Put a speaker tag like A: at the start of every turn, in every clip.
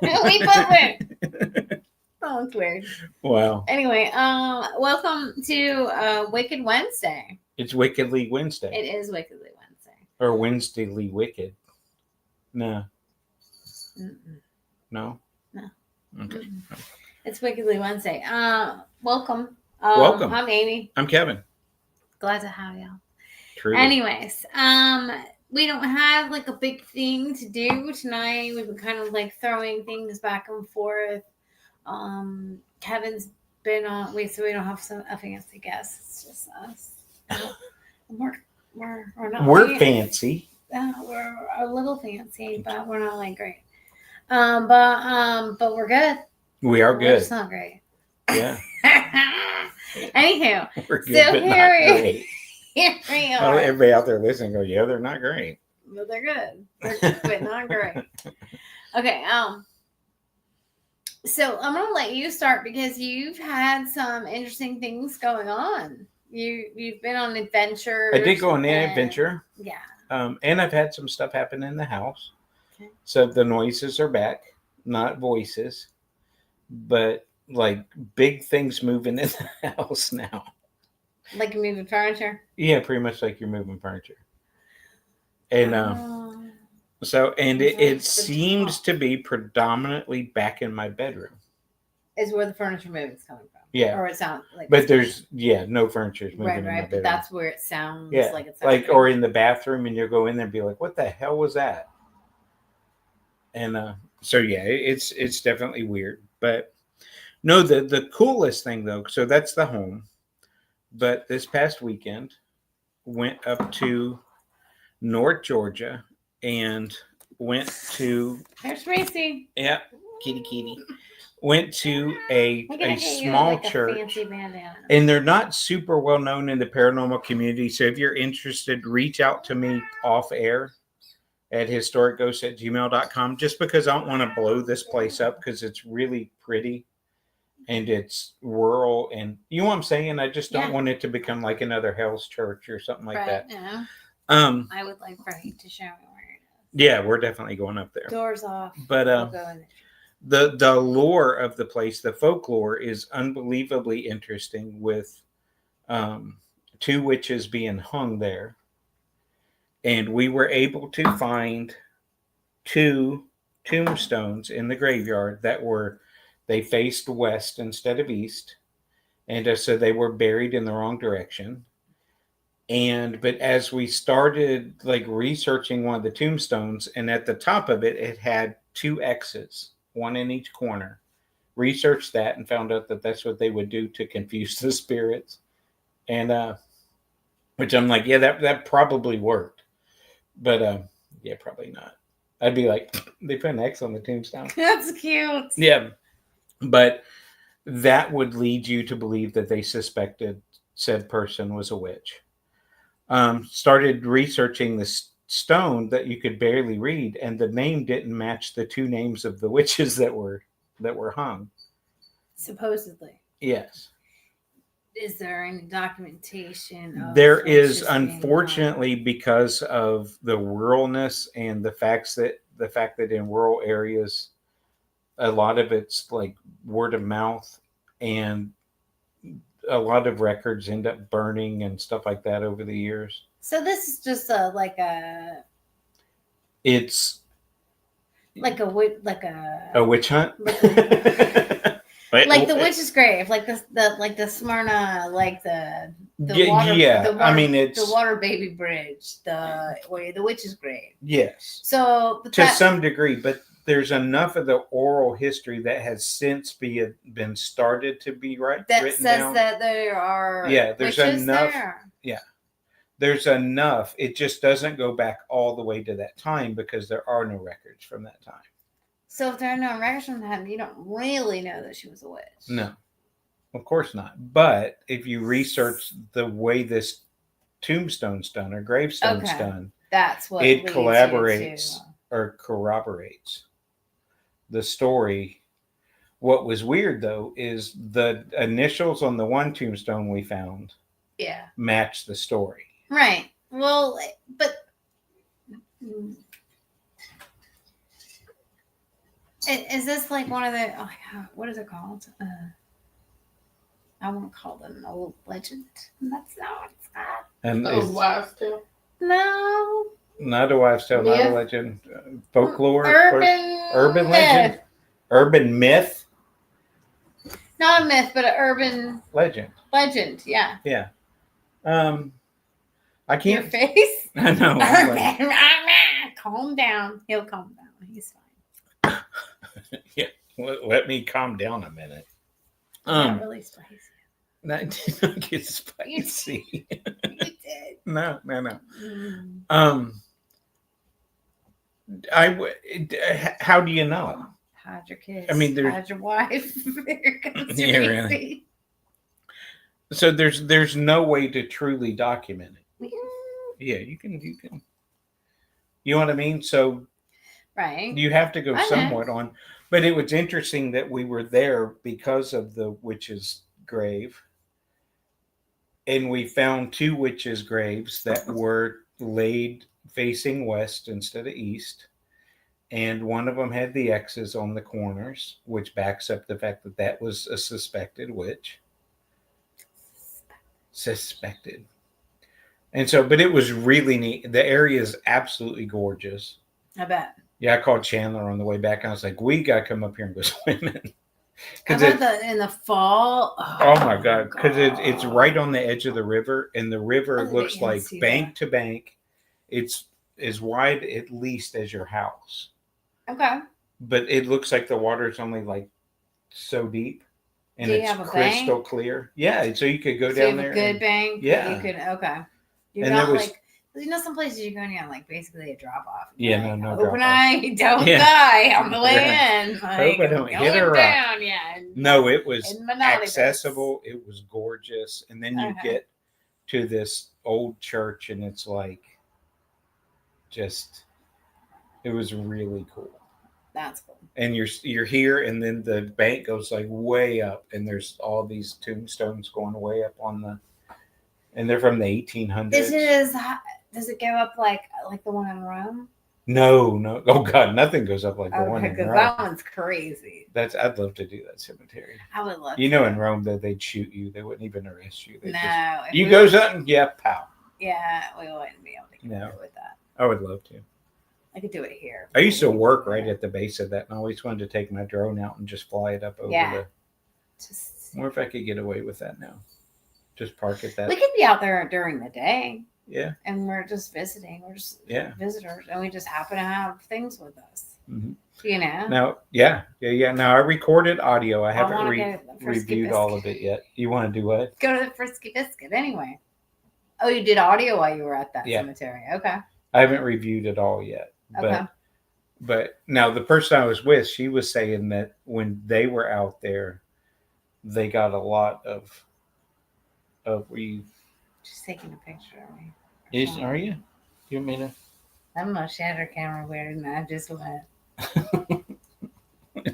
A: We both went. Oh, it's weird.
B: Wow.
A: Anyway, welcome to Wicked Wednesday.
B: It's Wickedly
A: It
B: Wednesday.
A: is Wickedly Wednesday.
B: Or Wednesdayly Wicked. No.
A: Mm-mm.
B: No?
A: No.
B: Okay.
A: Mm-mm. It's Wickedly Wednesday. Welcome.
B: Welcome.
A: I'm Amy.
B: I'm Kevin.
A: Glad to have y'all.
B: Truly.
A: Anyways, we don't have like a big thing to do tonight. We've been kind of like throwing things back and forth. Kevin's been on. So we don't have a fancy guest. It's just us. We're not.
B: We're fancy.
A: We're a little fancy, but we're not like great. But we're good.
B: We are
A: We're
B: good.
A: just not great.
B: Yeah.
A: Anywho,
B: We're good, but not great.
A: here we
B: Well,
A: are.
B: everybody out there listening go, yeah, they're not great.
A: But they're good. They're good, but not great. Okay. So I'm gonna let you start because you've had some interesting things going on. You've been on adventures.
B: I did go on an adventure.
A: Yeah.
B: And I've had some stuff happen in the house.
A: Okay.
B: So the noises are back, not voices, but like big things moving in the house now.
A: Like moving furniture.
B: Yeah, pretty much like you're moving furniture. And it seems to be predominantly back in my bedroom.
A: Is where the furniture moving is coming from.
B: Yeah.
A: Or it sounds like.
B: But there's no furniture moving in my
A: right.
B: bedroom.
A: But that's where it sounds like it's
B: like or in the bathroom, and you'll go in there and be like, "What the hell was that?" And so yeah, it's definitely weird. But no, the coolest thing though. So that's the home. But this past weekend, went up to North Georgia and went to.
A: There's Macy.
B: Yeah, kitty. Went to a small church, and they're not super well known in the paranormal community. So if you're interested, reach out to me off air at historicghosts@gmail.com, just because I don't want to blow this place up because it's really pretty and it's rural, and you know what I'm saying. I just don't want it to become like another Hell's Church or something like that.
A: Yeah. I would like Frank to show me where it is.
B: Yeah, we're definitely going up there.
A: Doors off.
B: But
A: we'll go in there.
B: The lore of the place, the folklore, is unbelievably interesting, with two witches being hung there, and we were able to find two tombstones in the graveyard they faced west instead of east, and so they were buried in the wrong direction. But as we started like researching one of the tombstones, and at the top of it, it had two X's, one in each corner. Researched that and found out that that's what they would do to confuse the spirits. And which I'm like, yeah, that probably worked. But yeah, probably not. I'd be like, they put an X on the tombstone.
A: That's cute.
B: Yeah. But that would lead you to believe that they suspected said person was a witch. Started researching the stone that you could barely read, and the name didn't match the two names of the witches that were hung.
A: Supposedly.
B: Yes.
A: Is there any documentation?
B: There is, unfortunately, because of the ruralness and the fact that in rural areas, a lot of it's like word of mouth, and a lot of records end up burning and stuff like that over the years.
A: So this is just
B: it's
A: like a
B: witch hunt.
A: Like the witch's grave, like the Smyrna, like the water,
B: it's
A: the water baby bridge, the witch's grave.
B: Yes.
A: So
B: to some degree, but there's enough of the oral history that has since been started to be written down.
A: That there are
B: there's enough there. Yeah, there's enough. It just doesn't go back all the way to that time because there are no records from that time.
A: So if there are no records from that time, you don't really know that she was a witch.
B: No, of course not. But if you research the way this tombstone's done or gravestone's done,
A: that's what
B: it collaborates or corroborates the story. What was weird though is the initials on the one tombstone we found match the story.
A: Right. Well, but Is this like one of the? Oh yeah, what is it called? I won't call it an old legend. That's not what it's called.
B: And
C: Old wives' tale.
A: No.
B: not a wives' tale, not a
C: Myth?
B: legend, folklore,
A: Urban
B: legend,
A: myth.
B: urban myth,
A: Not a myth, but an urban
B: legend.
A: legend. Yeah.
B: Yeah. I
A: Your
B: can't.
A: face.
B: I know. I'm like,
A: Calm down. He'll calm down. He's fine.
B: yeah. Let me calm down a minute.
A: Not really spicy.
B: That did not get
A: You
B: spicy.
A: did.
B: No.
A: Mm.
B: How do you know?
A: Hide your kids.
B: I mean,
A: hide your wife. Here comes your
B: Yeah, really. So there's no way to truly document it. Yeah, you can. You know what I mean? So
A: Right.
B: you have to go
A: I know.
B: somewhat on. But it was interesting that we were there because of the witch's grave. And we found 2 witches' graves that were laid facing west instead of east. And one of them had the X's on the corners, which backs up the fact that that was a suspected witch. Suspected. And so, but it was really neat. The area is absolutely gorgeous.
A: I bet.
B: Yeah, I called Chandler on the way back. And I was like, we got to come up here and go swimming.
A: How about in the fall?
B: Oh my God. Because it's right on the edge of the river. And the river looks like bank to bank. It's as wide at least as your house.
A: Okay.
B: But it looks like the water's only like so deep. And
A: Do you
B: it's
A: have a
B: crystal
A: bank?
B: clear. Yeah. So you could go
A: So
B: down
A: you have
B: there.
A: a good bank.
B: Yeah.
A: You could. Okay. You're
B: And
A: not
B: there was-
A: like. You know, some places you're going on like basically a drop off.
B: Yeah,
A: like,
B: no
A: hope
B: drop-off.
A: I don't
B: Yeah.
A: die on the way
B: Right.
A: in. Like,
B: Hope I don't
A: I'm
B: hit
A: going
B: a rock.
A: down. Yeah.
B: No, it was
A: in Manali
B: accessible. It was gorgeous. And then you
A: Okay.
B: get to this old church and it's like just it was really cool.
A: That's cool.
B: And you're here and then the bank goes like way up and there's all these tombstones going way up on the and they're from the 1800s.
A: Does it go up like the one in Rome?
B: No. Oh God, nothing goes up like the one in
A: because
B: Rome.
A: that one's crazy.
B: I'd love to do that cemetery.
A: I would love.
B: You know, in Rome, that they'd shoot you. They wouldn't even arrest you.
A: No.
B: You go something, yeah, pow.
A: Yeah, we wouldn't be able to get away with that.
B: I would love to.
A: I could do it here.
B: I used to work right at the base of that, and I always wanted to take my drone out and just fly it up over
A: Yeah.
B: the.
A: Just.
B: I wonder if I could get away with that now. Just park at that.
A: We could be out there during the day.
B: Yeah.
A: And we're just visiting. We're just visitors, and we just happen to have things with us.
B: Mm-hmm.
A: You know.
B: Now, yeah. Now I recorded audio. I haven't reviewed
A: Biscuit.
B: all of it yet. You want to do what?
A: Go to the Frisky Biscuit anyway. Oh, you did audio while you were at that cemetery. Okay.
B: I haven't reviewed it all yet.
A: Okay.
B: But now the person I was with, she was saying that when they were out there, they got a lot of
A: Just taking a picture of me.
B: Are you? You want me to?
A: I'm a shatter camera weird, and I just went.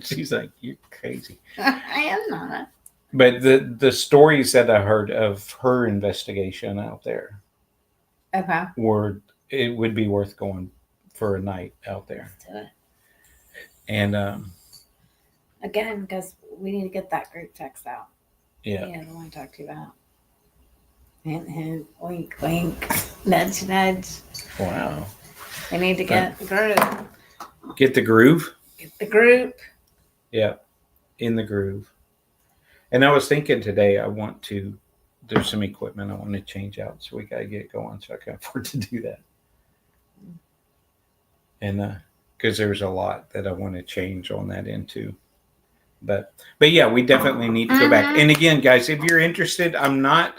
B: She's like, you're crazy.
A: I am not.
B: But the stories that I heard of her investigation out there,
A: okay,
B: it would be worth going for a night out there.
A: Let's do it.
B: And
A: again, because we need to get that group text out.
B: Yeah,
A: I want to talk to you about. Hint, hint, wink, wink, nudge, nudge.
B: Wow.
A: We need to get the group.
B: Get the groove.
A: Get the group.
B: Yeah, in the groove. And I was thinking today, there's some equipment I want to change out, so we got to get going so I can afford to do that. And because there's a lot that I want to change on that end too. But yeah, we definitely need to go back. And again, guys, if you're interested, I'm not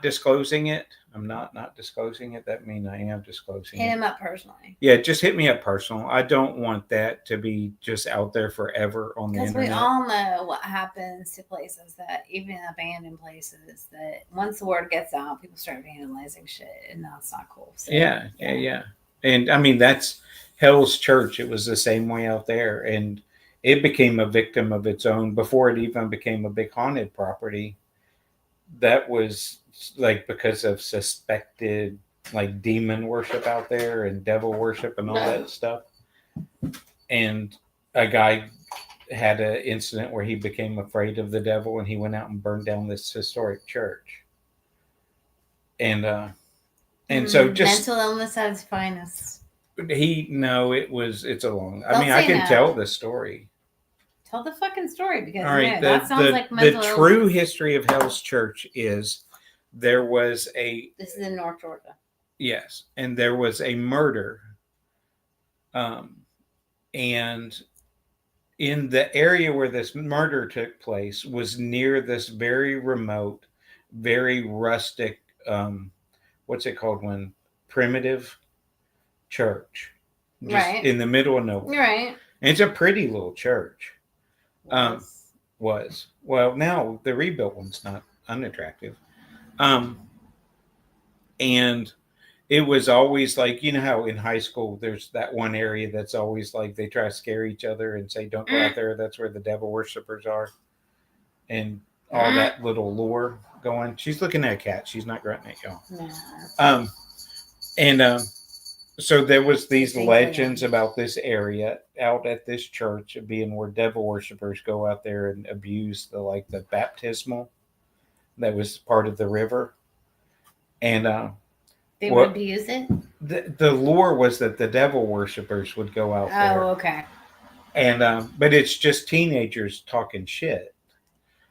B: disclosing it. I'm not disclosing it. That means I am disclosing it.
A: Hit him up personally.
B: Yeah, just hit me up personal. I don't want that to be just out there forever on the internet.
A: Because we all know what happens to places that, even abandoned places, that once the word gets out, people start vandalizing shit, and that's not cool. So,
B: yeah. And I mean, that's Hell's Church. It was the same way out there. And it became a victim of its own before it even became a big haunted property. That was like because of suspected like demon worship out there and devil worship and all that stuff. and a guy had an incident where he became afraid of the devil, and he went out and burned down this historic church. And so just
A: mental illness at its finest.
B: it's a long. I
A: Don't
B: mean, I
A: say
B: can
A: no.
B: tell the story.
A: Tell the fucking story because
B: All right,
A: that sounds like mental
B: the true
A: illness.
B: history of Hell's Church is there was
A: This is in North Georgia.
B: Yes, and there was a murder, and in the area where this murder took place was near this very remote, very rustic, what's it called when primitive church, just
A: Right.
B: in the middle of nowhere.
A: Right.
B: And it's a pretty little church. Was well, now the rebuilt one's not unattractive, and it was always like, you know how in high school there's that one area that's always like they try to scare each other and say don't go out there, that's where the devil worshippers are, and all that little lore going. She's looking at a cat, she's not grunting at y'all.
A: No.
B: So there was these legends about this area out at this church being where devil worshippers go out there and abuse the baptismal that was part of the river, and
A: they would abuse it.
B: The lore was that the devil worshippers would go out there.
A: Oh, okay.
B: And but it's just teenagers talking shit.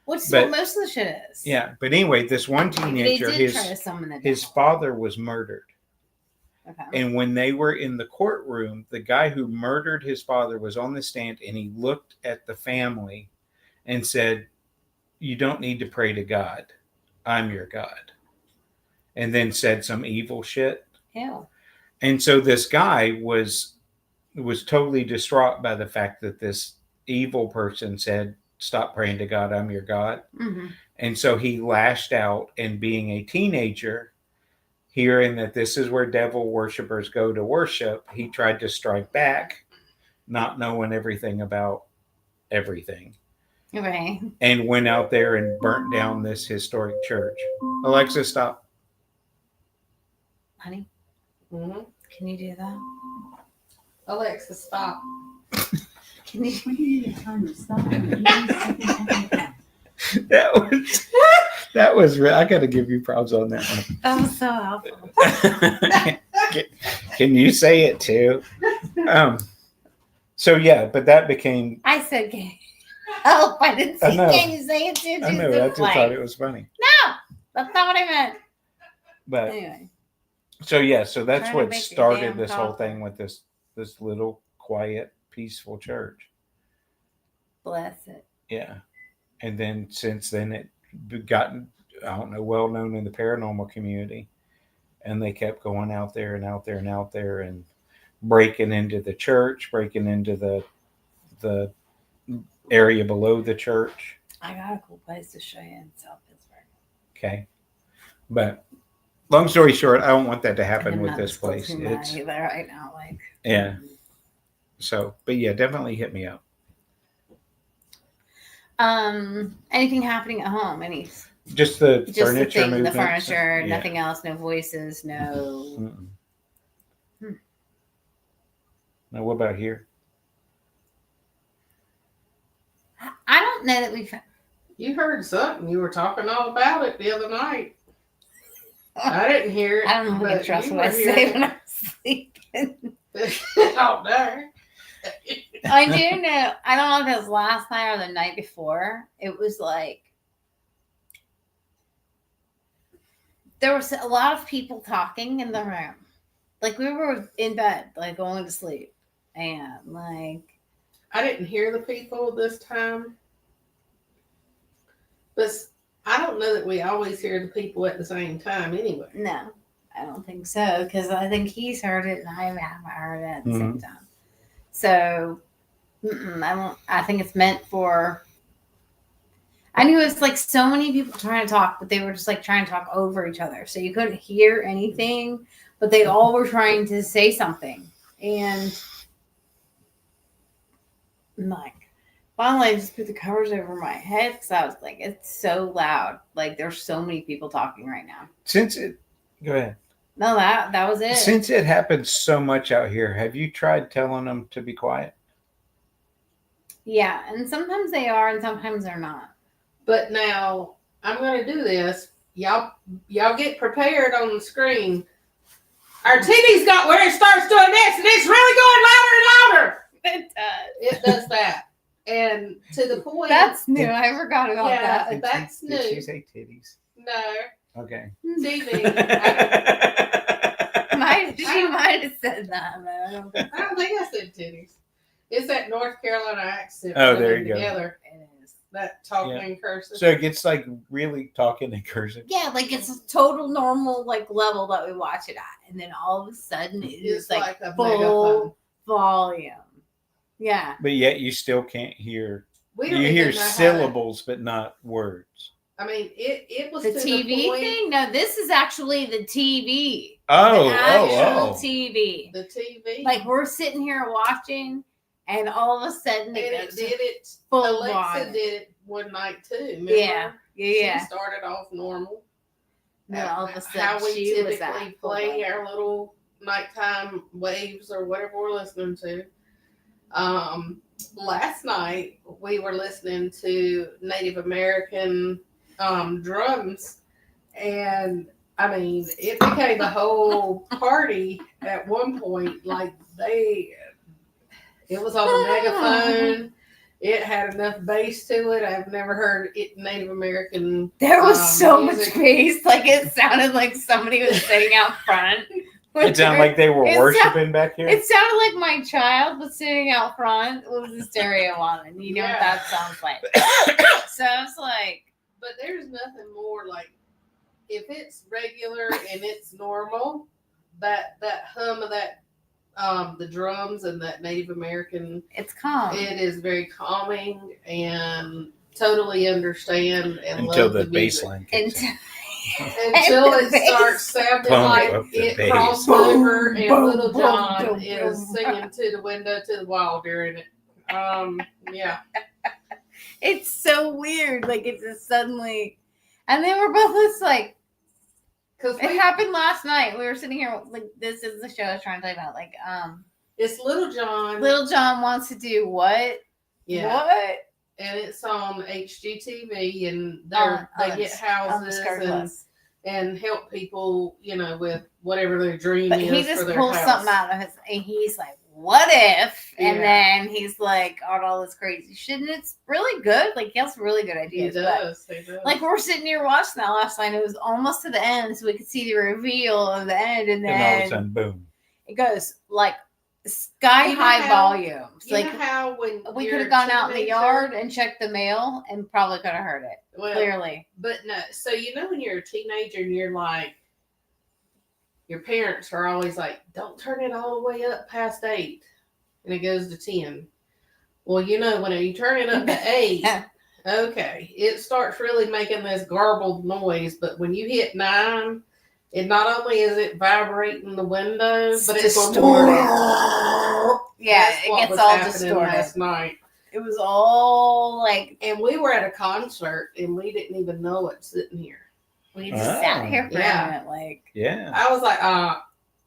A: Which is what most of the shit is.
B: Yeah, but anyway, this one teenager, his father was murdered. Okay. And when they were in the courtroom, the guy who murdered his father was on the stand, and he looked at the family and said, "You don't need to pray to God. I'm your God." And then said some evil shit.
A: Hell.
B: And so this guy was totally distraught by the fact that this evil person said, "Stop praying to God, I'm your God." Mm-hmm. And so he lashed out, and being a teenager, hearing that this is where devil worshippers go to worship, he tried to strike back, not knowing everything about everything.
A: Okay.
B: And went out there and burnt down this historic church. Alexa, stop.
A: Honey, can you do that?
C: Alexa, stop.
A: Can you?
B: That was real. I got to give you props on that one.
A: That was so helpful.
B: Can you say it too? So yeah, but that became.
A: I said, "Can I didn't say. Can you say it too?"
B: I know. I just thought it was funny.
A: No, that's not what I meant.
B: But
A: anyway.
B: So yeah, so that's what started this whole thing with this little quiet, peaceful church.
A: Bless it.
B: Yeah, and then since then it gotten, I don't know, well known in the paranormal community, and they kept going out there and out there and out there and breaking into the church, breaking into the area below the church.
A: I got a cool place to show you in South Pittsburgh.
B: Okay, but long story short, I don't want that to happen with this place.
A: It's either right now,
B: yeah. So, but yeah, definitely hit me up.
A: Anything happening at home?
B: Just the furniture movement.
A: The furniture, nothing else. No voices. No.
B: Now, what about here?
A: I don't know that we've.
C: You heard something. You were talking all about it the other night. I didn't hear it.
A: I don't know if I can trust what I say when I'm sleeping.
C: Out there.
A: I do know. I don't know if it was last night or the night before. It was like there was a lot of people talking in the room. Like we were in bed, like going to sleep, and like
C: I didn't hear the people this time, but I don't know that we always hear the people at the same time anyway.
A: No, I don't think so, because I think he's heard it and I haven't heard it at the same time. So, I think it's meant for. I knew it was like so many people trying to talk, but they were just like trying to talk over each other. So you couldn't hear anything, but they all were trying to say something. And I'm like, finally, I just put the covers over my head because I was like, it's so loud. Like, there's so many people talking right now.
B: Go ahead.
A: No, that was it.
B: Since it happens so much out here, have you tried telling them to be quiet?
A: Yeah, and sometimes they are, and sometimes they're not.
C: But now I'm gonna do this. Y'all get prepared on the screen. Our TV's got where it starts doing this, and it's really going louder and louder.
A: It does.
C: It does that, and to the point.
A: That's new. I forgot about
C: Yeah,
A: that.
C: that's
B: Did
C: new.
B: she say titties?
C: No,
B: Okay.
C: TV.
A: She might have said that, but I don't think
C: I don't think I said titties. It's that North Carolina accent.
B: Oh, there
C: running
B: you go.
C: together.
A: it is.
C: That talking
B: Yeah.
C: in cursive.
B: So it gets like really talking in cursive.
A: Yeah, like it's a total normal like level that we watch it at, and then all of a sudden it is
C: It's
A: like
C: a
A: full
C: megaphone.
A: volume. Yeah.
B: But yet you still can't hear.
C: We don't
B: You
C: even
B: hear
C: know how to-
B: syllables, but not words.
C: I mean, it was
A: The
C: to
A: TV
C: the point,
A: thing? No, this is actually the TV.
B: Oh,
A: The actual
B: oh.
A: TV.
C: The TV.
A: Like we're sitting here watching, and all of a sudden
C: and
A: it
C: it
A: goes
C: did it.
A: full
C: Alexa
A: volume.
C: did it one night too. Remember?
A: Yeah. Yeah.
C: She started off normal.
A: And then all of a sudden
C: how we
A: she was
C: typically
A: at full
C: play
A: volume.
C: our little nighttime waves or whatever we're listening to. Last night we were listening to Native American drums, and I mean it became a whole party at one point. Like it was on a megaphone. It had enough bass to it. I've never heard it Native American.
A: There was so
C: music.
A: much bass, like it sounded like somebody was sitting out front.
B: It sounded like they were
A: It
B: worshiping back here.
A: It sounded like my child was sitting out front with the stereo on, and you know what
C: Yeah.
A: that sounds like. So I was like,
C: But there's nothing more like if it's regular and it's normal, that hum of that the drums and that Native American,
A: it's calm.
C: it is very calming and totally understand and
B: Until
C: love
B: the
C: the
B: bass
C: music.
B: line kicks in.
C: Until
A: And
C: it
A: the bass.
C: starts sounding
B: Pump
C: like
B: up the
C: it
B: bass.
C: crossed
A: Boom,
C: over and
A: boom,
C: Little
A: boom,
C: John
A: boom,
C: is
A: boom.
C: singing to the window to the wall during it. Yeah.
A: It's so weird. Like it just suddenly, and then we're both just like,
C: Because
A: it happened last night. We were sitting here, like this is the show I was trying to tell you about. Like,
C: it's Little John.
A: Little John wants to do what?
C: Yeah.
A: What?
C: And it's on HGTV, and
A: On
C: they
A: the-
C: get
A: On the
C: houses
A: Skirtless.
C: and help people, with whatever their dream
A: But
C: is
A: he
C: for
A: just
C: their
A: pulls
C: house.
A: something out of his, and he's like, "What if?" And
C: Yeah.
A: then he's like, on all this crazy shit, and it's really good. Like he has really good
C: He
A: ideas. But
C: does. He does.
A: like we're sitting here watching that last night. It was almost to the end, so we could see the reveal of the end, and
B: And all of a
A: then
B: sudden, boom.
A: it goes like sky
C: You know
A: high
C: how-
A: volumes.
C: you
A: Like
C: know how when
A: we
C: you're
A: could
C: a
A: have gone out in the
C: teenager-
A: yard and checked the mail, and probably could have heard it
C: well,
A: clearly.
C: but no. So when you're a teenager and you're like, your parents are always like, "Don't turn it all the way up past 8," and it goes to 10. Well, when you turn it up to 8. Okay, it starts really making this garbled noise, but when you hit 9, it not only is it vibrating the windows, but it's
A: distorted. Yeah,
C: That's
A: it
C: what
A: gets
C: was
A: all
C: happening
A: distorted.
C: last night.
A: It was all like
C: And we were at a concert, and we didn't even know it sitting here.
A: we just sat here for
C: Yeah.
A: a minute, like
B: Yeah.
C: I was like,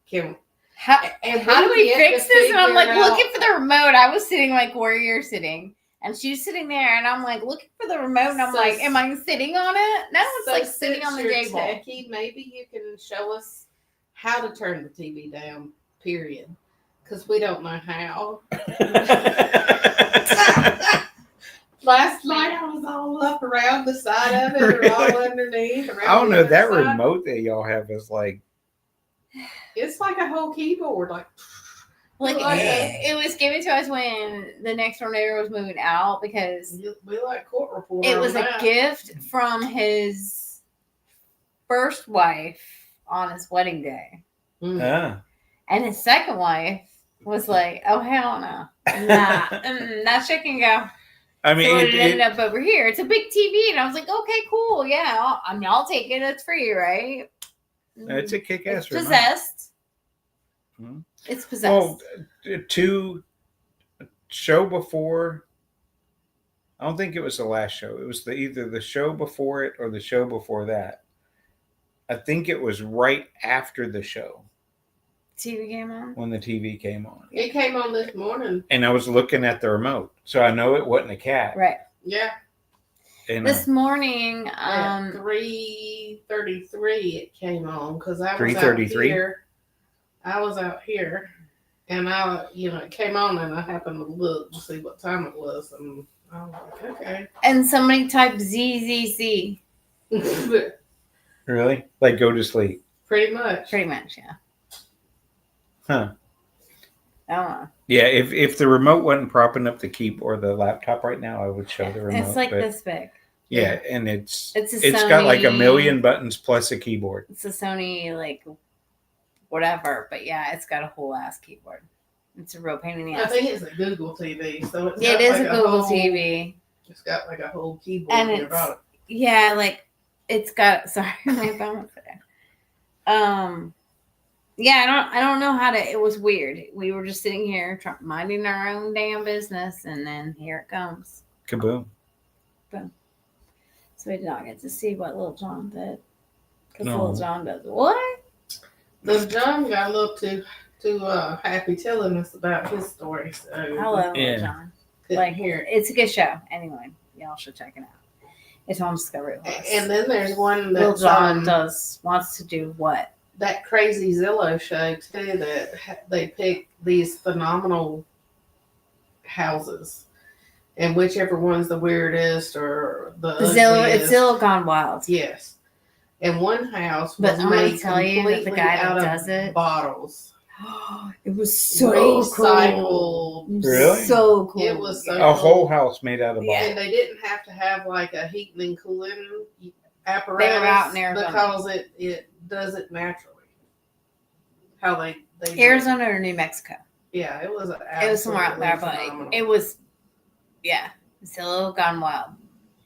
C: Kim,
A: how
C: and
A: how do we
C: get
A: fix
C: to
A: this? And I'm like
C: figure out-
A: looking for the remote. I was sitting like where you're sitting, and she's sitting there, and I'm like looking for the remote, and I'm
C: So-
A: like, am I sitting on it? No, it's
C: So
A: like sitting on the
C: since
A: table.
C: you're techie, maybe you can show us how to turn the TV down, period. Because we don't know how. Last night I was all up around the side of it or all underneath.
B: I don't know.
C: around the
B: That
C: other side.
B: remote that y'all have is like,
C: It's like a whole keyboard. Like
A: Like
C: Yeah.
A: it was given to us when the next door neighbor was moving out because
C: we like court reporter.
A: it
C: on
A: was a
C: that.
A: gift from his first wife on his wedding day.
C: Mm.
A: And his second wife was like, "Oh hell no, nah, that shit can go."
B: I mean,
A: So it
B: it,
A: ended up over here. It's a big TV, and I was like, "Okay, cool, yeah, I'll take it. It's free, right?"
B: it's a kick-ass
A: It's
B: remote.
A: possessed.
B: Mhm.
A: It's possessed.
B: Well, to show before, I don't think it was the last show. It was either the show before it or the show before that. I think it was right after the show.
A: TV came on.
B: when the TV came on.
C: It came on this morning.
B: And I was looking at the remote, so I know it wasn't a cat.
A: Right.
C: Yeah.
B: And,
A: This morning,
C: At 3:33 it came on because I was out
B: 3:33?
C: here. I was out here, and it came on, and I happened to look to see what time it was, and I was like, okay.
A: and somebody typed ZZZ.
B: really? Like go to sleep.
C: Pretty much.
A: Pretty much, yeah.
B: Huh.
A: I don't know.
B: Yeah, if the remote wasn't propping up the keyboard or the laptop right now, I would show the remote.
A: It's like
B: but
A: this big.
B: yeah, and it's
A: Sony,
B: got like a million buttons plus a keyboard.
A: It's a Sony like whatever, but yeah, it's got a whole ass keyboard. It's a real pain in the
C: I
A: ass.
C: think it's a Google TV, so it's
A: It
C: got
A: is
C: like
A: a Google
C: whole,
A: TV.
C: It's got like a whole keyboard
A: And
C: in your
A: it's-
C: bottom.
A: Yeah, like it's got. Sorry, my phone was there. Yeah, I don't know how to. It was weird. We were just sitting here minding our own damn business, and then here it comes.
B: Kaboom.
A: So we did not get to see what Little John did. Because
B: No.
A: Little John does what?
C: Little John got a little too happy telling us about his story, so
A: I love
B: Yeah.
A: Little John.
C: couldn't
A: Like,
C: hear it.
A: it's a good show. Anyway, y'all should check it out. It's on Discovery Plus.
C: And then there's one
A: Little
C: that's
A: John wants to do what?
C: that crazy Zillow show too. That they pick these phenomenal houses, and whichever one's the weirdest or the
A: It's
C: ugliest.
A: Zillow Gone Wild.
C: Yes. And one house
A: But
C: was
A: I'm gonna
C: made
A: tell you that the
C: completely
A: guy that
C: out of
A: does it-
C: bottles.
A: It was so cool.
C: Recycled.
B: Really?
A: So cool.
C: It was so
B: A whole house made out of
A: Yeah.
B: bottles.
C: And they didn't have to have like a heating and cooling apparatus
A: They were out in Arizona.
C: because it does it naturally. How they do it.
A: Arizona or New Mexico.
C: Yeah, it was.
A: It was somewhere out there, but it was, yeah, Zillow Gone Wild.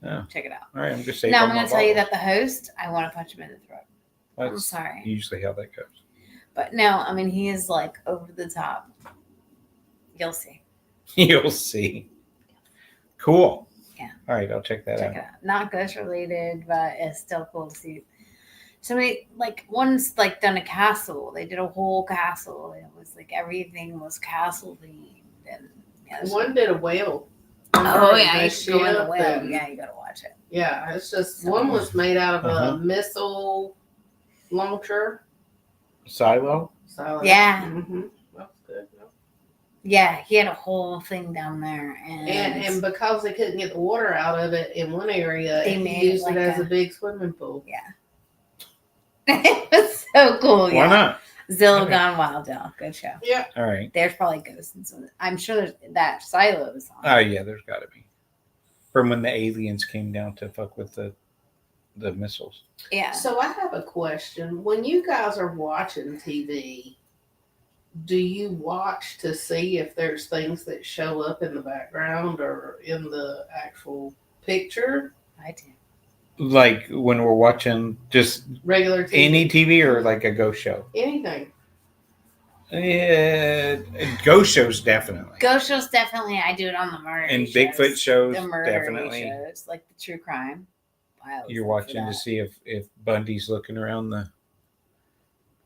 B: Yeah.
A: Check it out.
B: All right, I'm just saying.
A: Now I'm going to tell you that the host, I want to punch him in the throat. I'm
B: That's
A: sorry,
B: usually how that goes.
A: but no, I mean he is like over the top. You'll see.
B: You'll see. Cool.
A: Yeah.
B: All right, I'll check that
A: Check
B: out.
A: it out. Not ghost related, but it's still cool to see. Somebody like one's like done a castle. They did a whole castle. And it was like everything was castle themed. And yeah,
C: One did a whale.
A: oh yeah,
C: The
A: you should go in the
C: ship
A: whale.
C: and-
A: Yeah, you gotta watch it.
C: Yeah, it's just one was made out of
B: Uh-huh.
C: a missile launcher.
B: Silo?
C: So
A: Yeah.
C: Mm-hmm. That's good.
A: Yeah, he had a whole thing down there,
C: And because they couldn't get the water out of it in one area,
A: They
C: he
A: made it
C: used
A: like
C: it as
A: a-
C: a big swimming pool.
A: it was so cool.
B: Why
A: Yeah,
B: not?
A: Zillow
B: Okay.
A: Gone Wild, y'all. Good show.
C: Yeah.
B: All right.
A: There's probably ghosts and some. I'm sure there's that silos on.
B: Oh yeah, there's got to be. From when the aliens came down to fuck with the missiles.
A: Yeah.
C: So I have a question. When you guys are watching TV, do you watch to see if there's things that show up in the background or in the actual picture?
A: I do.
B: Like when we're watching just
C: Regular TV?
B: any TV or like a ghost show.
C: Anything.
B: Yeah, ghost shows definitely.
A: Ghost shows definitely. I do it on the murder.
B: And
A: shows,
B: Bigfoot shows
A: the murder
B: definitely.
A: shows, like the true crime. I always
B: You're
A: look for
B: watching to
A: that.
B: see if Bundy's looking around the.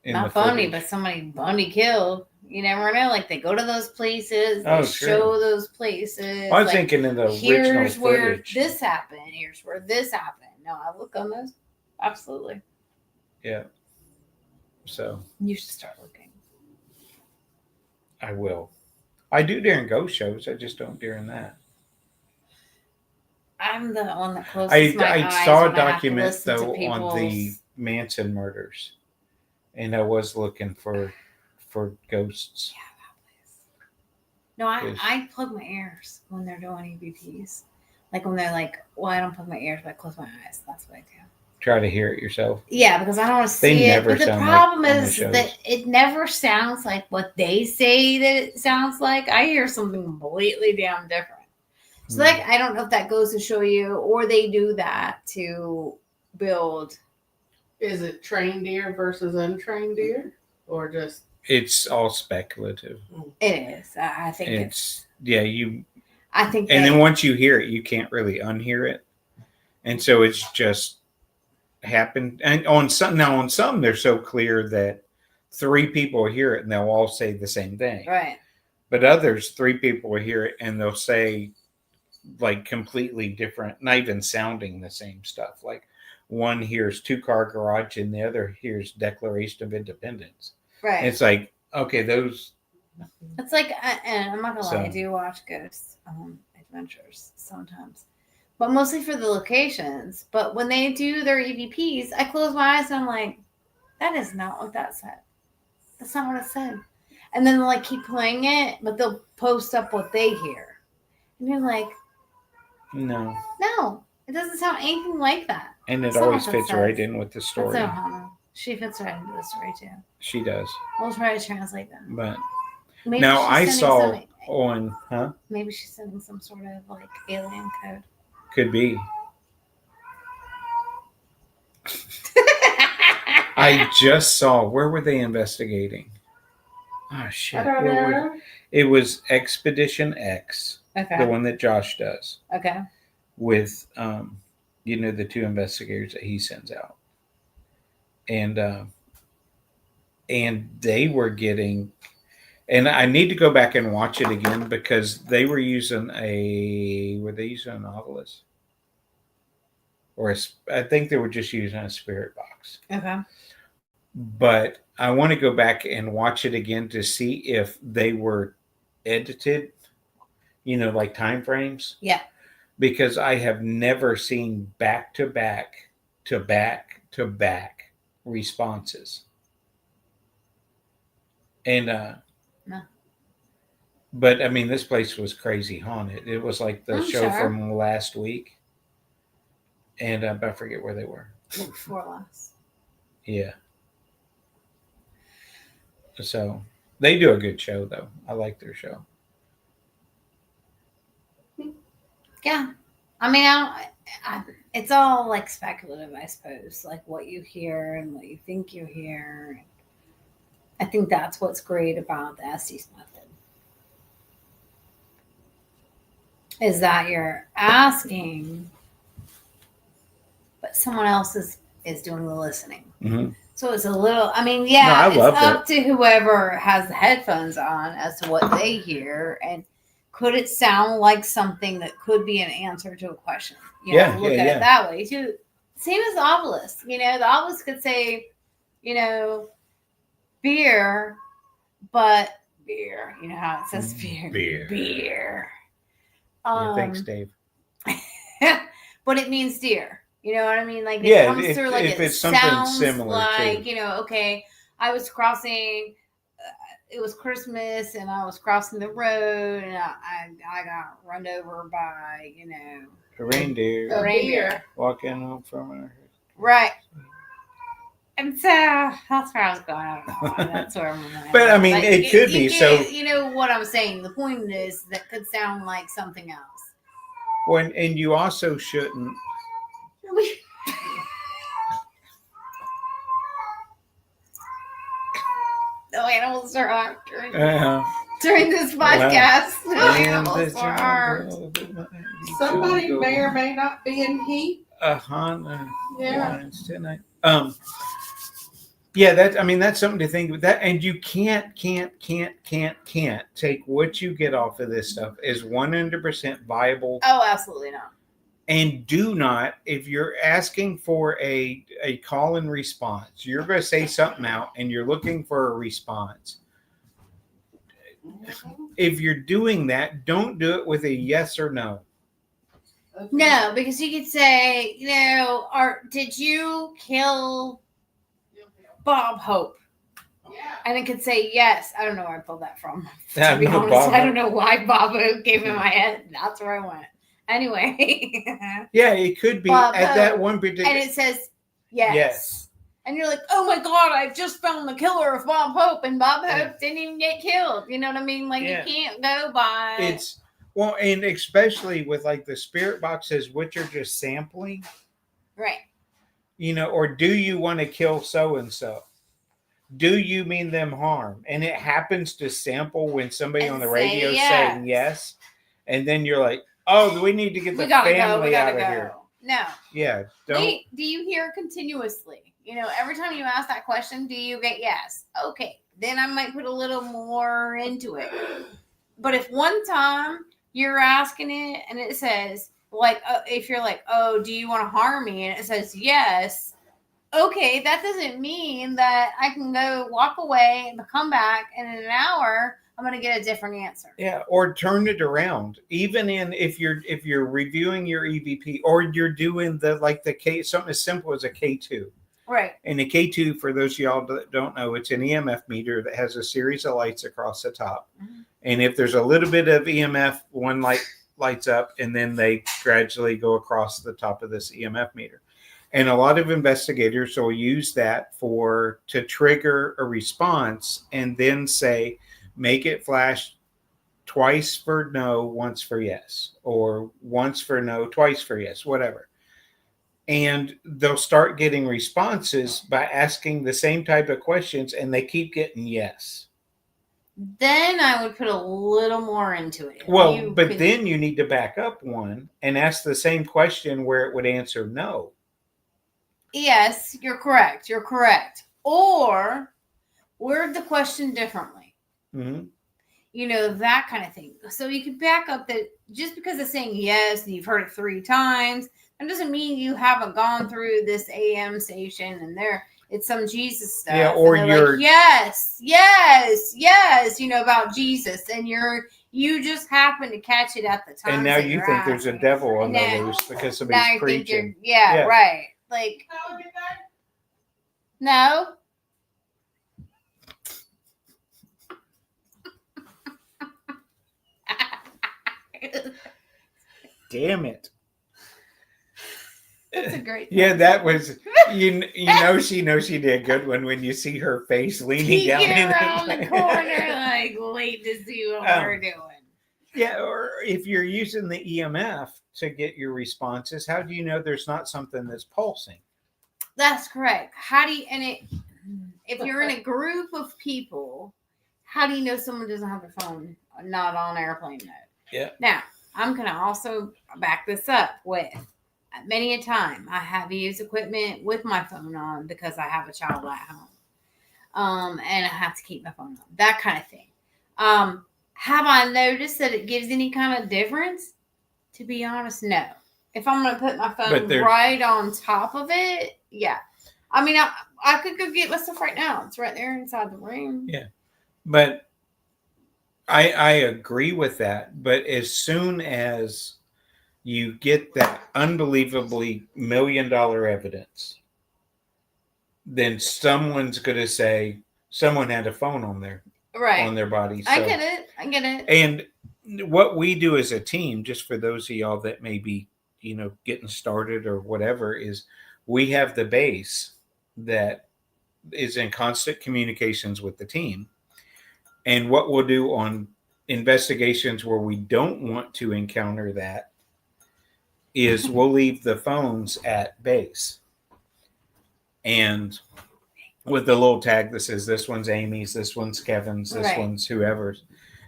A: Not funny, but somebody Bundy killed. You never know. Like they go to those places, they
B: Oh, sure.
A: show those places.
B: I was
A: like,
B: thinking in the original
A: here's where
B: footage.
A: this happened. Here's where this happened. No, I look on those. Absolutely.
B: Yeah. So
A: You should start looking.
B: I will. I do during ghost shows. I just don't during that.
A: I'm the one that closes my eyes
B: I saw a
A: when I have to
B: document
A: listen to
B: though on the
A: people's-
B: Manson murders, and I was looking for ghosts.
A: No, I,
B: Yes.
A: I plug my ears when they're doing EVPs. Like when they're like, well, I don't plug my ears, but I close my eyes. That's what I do.
B: Try to hear it yourself.
A: Yeah, because I don't want to
B: They
A: see it.
B: never
A: But the
B: sound like
A: problem
B: on the
A: is
B: shows.
A: that it never sounds like what they say that it sounds like. I hear something completely damn different. So,
B: Hmm.
A: like, I don't know if that goes to show you, or they do that to build.
C: Is it trained deer versus untrained deer? Or just
B: It's all speculative.
A: It is. I think
B: It's yeah, you
A: I think.
B: and
A: that-
B: then once you hear it, you can't really unhear it, and so it's just happened. And on some they're so clear that 3 people will hear it and they'll all say the same thing.
A: Right.
B: But others, 3 people will hear it and they'll say like completely different, not even sounding the same stuff. Like one hears 2-car garage and the other hears Declaration of Independence.
A: Right.
B: And it's like, okay, those.
A: It's like, and I'm not gonna lie, I
B: So-
A: do watch Ghost Adventures sometimes, but mostly for the locations. But when they do their EVPs, I close my eyes and I'm like, that is not what that said. That's not what it said. And then they'll like keep playing it, but they'll post up what they hear, and you're like,
B: No.
A: no, it doesn't sound anything like that.
B: And it
A: That's not
B: always
A: what that
B: fits right
A: says.
B: in with the
A: That's
B: story.
A: so Hannah. She fits right into the story too.
B: She does.
A: We'll try to translate them.
B: But
A: Maybe
B: now
A: she's
B: I
A: sending
B: saw
A: some-
B: on,
A: Maybe she's sending some sort of like alien code.
B: could be. I just saw, where were they investigating? Oh, shit.
C: I don't know.
B: It was Expedition X,
A: Okay.
B: the one that Josh does,
A: Okay.
B: with, the 2 investigators that he sends out. And they were getting, and I need to go back and watch it again because they were using were they using a novelist? I think they were just using a spirit box.
A: Okay.
B: But I want to go back and watch it again to see if they were edited, like time frames.
A: Yeah.
B: Because I have never seen back to back to back to back responses. And
A: No.
B: But I mean, this place was crazy haunted. It was like the
A: I'm
B: show
A: sure.
B: from last week. And I forget where they were.
A: Before last.
B: Yeah. So they do a good show, though. I like their show.
A: Yeah. I mean, it's all like speculative, I suppose. Like what you hear and what you think you hear. I think that's what's great about the Estes method. Is that you're asking, but someone else is doing the listening.
B: Mm-hmm.
A: So it's a little, I mean, yeah,
B: No, I love
A: it's up to whoever has the headphones on as to what they hear. And could it sound like something that could be an answer to a question? Look at it that way too. Same as the obelisk. The obelisk could say, beer, but beer. You know how it says beer. Beer.
B: Thanks, Dave.
A: But it means deer. You know what I mean? Like
B: Yeah,
A: it comes through like
B: if
A: it
B: it's something
A: sounds
B: similar
A: like,
B: to-
A: okay, I was crossing, it was Christmas and I was crossing the road and I got run over by,
B: A reindeer
C: A
A: reindeer.
B: walking home from her.
A: Right. And so that's where I was going. I don't know why. That's where I'm going.
B: But I mean, it could be. So
A: you know what I'm saying. The point is that could sound like something else.
B: and you also shouldn't.
A: No animals are hurt during this
B: Wow.
A: podcast. No animals are hurt.
C: Somebody may or may not be in heat.
B: Yeah. Yeah, that's something to think about. That, and you can't take what you get off of this stuff as 100% viable.
A: Oh, absolutely not.
B: And do not, if you're asking for a call and response, you're going to say something out and you're looking for a response. If you're doing that, don't do it with a yes or no.
C: Okay.
A: No, because you could say, did you kill Bob Hope?
C: Yeah.
A: And it could say yes. I don't know where I pulled that from.
B: Yeah,
A: To be
B: no,
A: honest,
B: Bob
A: I
B: Hope.
A: don't know why Bob Hope came in my head. That's where I went. Anyway.
B: Yeah, it could be
A: Bob
B: at
A: Hope.
B: that one particular.
A: And it says yes.
B: Yes.
A: And you're like, oh my God, I just found the killer of Bob Hope. And Bob Hope didn't even get killed. You know what I mean? Like,
B: Yeah.
A: you can't go by.
B: And especially with like the spirit boxes, which are just sampling,
A: Right.
B: or do you want to kill so and so? Do you mean them harm? And it happens to sample when somebody
A: And
B: on the
A: say
B: radio is
A: yes.
B: saying yes, and then you're like, oh, we need to get the
A: We gotta go.
B: family
A: We
B: out
A: gotta
B: of
A: go.
B: here.
A: No.
B: Yeah, don't.
A: Wait, do you hear continuously? Every time you ask that question, do you get yes? Okay. Then I might put a little more into it. But if one time you're asking it and it says, like, if you're like, oh, do you want to harm me? And it says yes. Okay, that doesn't mean that I can go walk away and come back, and in an hour I'm going to get a different answer.
B: Yeah, or turn it around. Even if you're reviewing your EVP, or you're doing the K, something as simple as a K2.
A: Right.
B: And the K2, for those of y'all that don't know, it's an EMF meter that has a series of lights across the top. Mm-hmm. And if there's a little bit of EMF, one light lights up, and then they gradually go across the top of this EMF meter. And a lot of investigators will use that to trigger a response, and then say, make it flash twice for no, once for yes, or once for no, twice for yes, whatever. And they'll start getting responses by asking the same type of questions, and they keep getting yes.
A: Then I would put a little more into it.
B: Well, then you need to back up one and ask the same question where it would answer no.
A: Yes, you're correct. You're correct. Or word the question differently.
B: Mm-hmm.
A: That kind of thing. So you can back up that just because it's saying yes and you've heard it 3 times, that doesn't mean you haven't gone through this AM station and it's some Jesus stuff.
B: Yeah, or you're
A: like, yes, about Jesus, and you just happen to catch it at the time.
B: And now you think there's a devil on the loose because somebody's preaching.
A: Yeah, right. Like, no.
B: Damn it.
A: That's a great
B: thing. Yeah, that was she knows she did a good one when you see her face leaning down
A: around the corner, like wait to see what we're doing.
B: Yeah, or if you're using the EMF to get your responses, how do you know there's not something that's pulsing?
A: That's correct. How do you, if you're in a group of people, how do you know someone doesn't have their phone not on airplane mode?
B: Yeah.
A: Now, I'm going to also back this up with many a time I have used equipment with my phone on because I have a child at home. And I have to keep my phone on. That kind of thing. Have I noticed that it gives any kind of difference? To be honest, no. If I'm going to put my phone right on top of it, yeah. I mean, I could go get my stuff right now. It's right there inside the room.
B: Yeah. But I agree with that. But as soon as you get that unbelievably $1 million evidence, then someone's going to say someone had a phone on their body. So,
A: I get it.
B: And what we do as a team, just for those of y'all that may be, getting started or whatever, is we have the base that is in constant communications with the team. And what we'll do on investigations where we don't want to encounter that is we'll leave the phones at base. And with the little tag that says this one's Amy's, this one's Kevin's, this one's whoever's.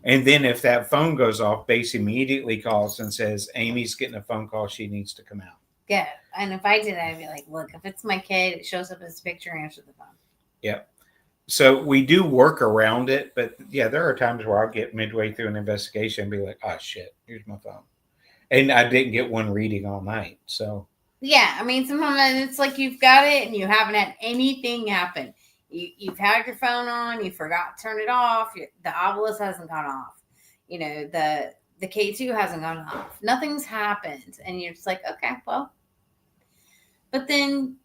B: And then if that phone goes off, base immediately calls and says, Amy's getting a phone call. She needs to come out.
A: Yeah. And if I did, I'd be like, look, if it's my kid, it shows up as a picture, answer the phone.
B: Yep. So we do work around it. But yeah, there are times where I'll get midway through an investigation and be like, oh, shit, here's my phone. And I didn't get one reading all night. So.
A: Yeah. I mean, sometimes it's like you've got it and you haven't had anything happen. You've had your phone on, you forgot to turn it off, the obelisk hasn't gone off, the K2 hasn't gone off, nothing's happened, and you're just like, okay, well, but then,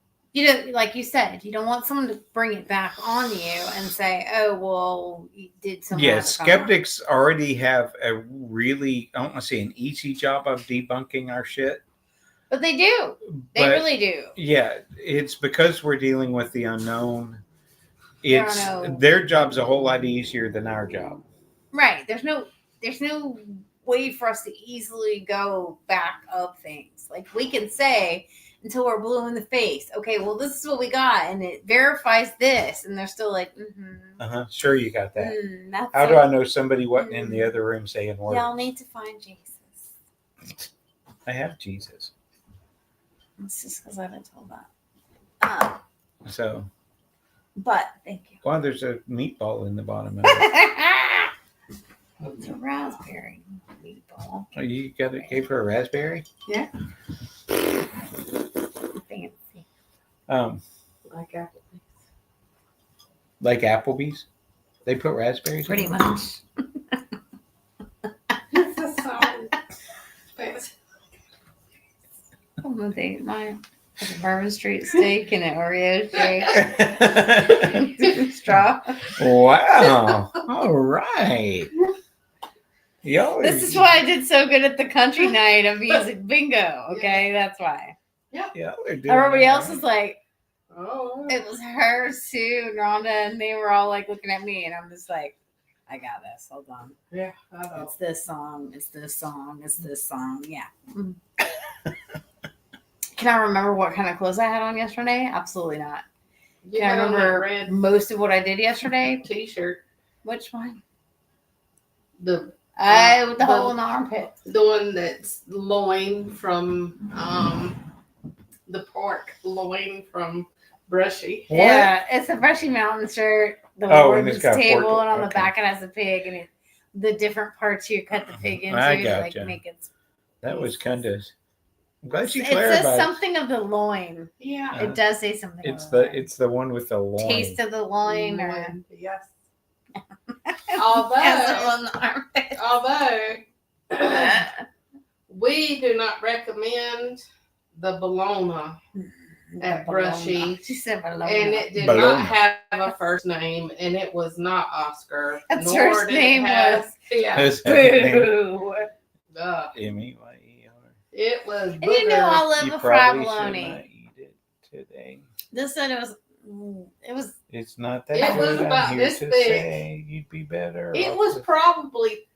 A: like you said, you don't want someone to bring it back on you and say, oh, well, you did something.
B: Yeah, skeptics already have a really, I don't want to say an easy job of debunking our shit.
A: But they do. They really do.
B: Yeah, it's because we're dealing with the unknown. Their job's a whole lot easier than our job.
A: Right. There's no way for us to easily go back up things. Like we can say until we're blue in the face, okay, well, this is what we got, and it verifies this, and they're still like,
B: sure, you got that. How do I know somebody wasn't in the other room saying words?
A: Y'all need to find Jesus.
B: I have Jesus.
A: It's just because I've been told that.
B: So,
A: But thank you.
B: well, there's a meatball in the bottom of it.
A: It's a raspberry meatball.
B: Oh, you gave her a raspberry?
A: Fancy.
C: Like Applebee's.
B: Like Applebee's? They put raspberries
A: Pretty
B: in it?
A: much.
C: It's a song. Fancy.
A: Oh, they my Bourbon Street steak and an Oreo shake. Straw.
B: Wow. All right. Y'all
A: This is why I did so good at the country night of music bingo. Okay, that's why.
B: y'all are doing
A: Everybody
B: all
A: else
B: right.
A: was like,
C: Oh.
A: it was her, Sue, and Rhonda, and they were all like looking at me, and I'm just like, I got this. Hold on.
C: Yeah, I know.
A: It's this song. It's this song. It's this song. Yeah. Can I remember what kind of clothes I had on yesterday? Absolutely not.
C: You
A: Can I
C: got on that
A: remember
C: red
A: most of what I did yesterday?
C: T-shirt.
A: Which one?
C: The
A: Oh, the hole in the armpit.
C: one that's loin from the pork loin from Brushy.
B: What?
A: Yeah, it's a Brushy Mountain shirt. The
B: Oh,
A: one
B: and it's
A: that's
B: got
A: table,
B: pork-
A: and on the
B: okay.
A: back it has a pig, and the different parts you cut the pig into
B: I
A: to
B: gotcha.
A: like make it.
B: That was kind of. I'm glad you
A: It
B: clarified.
A: says something of the loin.
C: Yeah.
A: It does say something.
B: It's
A: of
B: the
A: loin.
B: it's the one with the loin.
A: Taste of the loin, or
C: Loin, yes.
A: Has
C: Although,
A: the hole in the armpit.
C: we do not recommend the bologna at Brushy.
A: She said bologna.
C: And it did
B: Bologna.
C: not have a first name, and it was not Oscar.
A: Its
C: nor
A: first
C: did it
A: name
C: have-
A: was
C: Yeah.
B: His second name,
A: Boo.
B: M-E-Y-E-R.
C: It was.
A: And you know I
C: booger.
A: love
B: You
A: a fried
B: probably should
A: bologna.
B: not eat it today.
A: This said it was
B: It's not that
C: It was
B: good.
C: about
B: I'm here
C: this
B: to
C: thick.
B: say you'd be better.
C: It
B: off
C: was
B: with-
C: probably.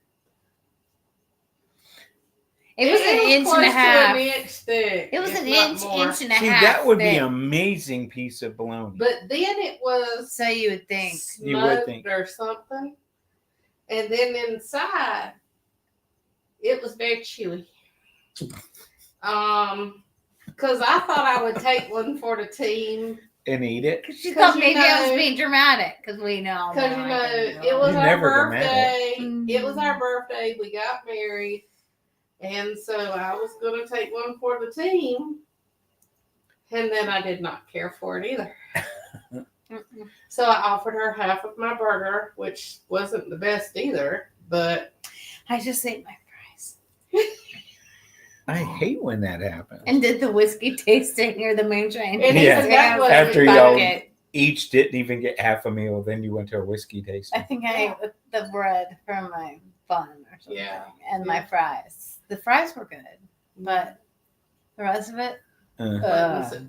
A: an inch and
C: close
A: a
C: to
A: half.
C: an inch thick.
A: It was
C: if
A: an
C: not
A: inch,
C: more.
A: inch and a
B: See,
A: half.
B: that would be
A: thick.
B: an amazing piece of bologna.
C: But then it was
A: So you would think.
B: You would
C: smoked
B: think.
C: or something, and then inside, it was very chewy. Because I thought I would take one for the team.
B: And eat it.
A: Because she
C: 'Cause
A: thought
C: you
A: maybe I was
C: know-
A: being dramatic. Because we know.
C: Because
A: now
C: you
A: I
C: know,
A: can do
C: it was
B: You're
C: our
B: never
C: birthday.
A: dramatic.
C: It was our birthday. We got married, and so I was going to take one for the team, and then I did not care for it either.
A: Mm-mm.
C: So I offered her half of my burger, which wasn't the best either, but
A: I just ate my fries.
B: I hate when that happens.
A: And did the whiskey tasting or the moonshine
C: And
B: Yeah.
A: tasting.
C: that was
B: After
C: in
B: y'all-
C: bucket.
B: Each didn't even get half a meal. Then you went to a whiskey
A: I
B: tasting.
A: think I ate with the bread from my bun or something.
C: Yeah.
A: And my fries. The fries were good, but the rest of it,
B: Uh,
C: But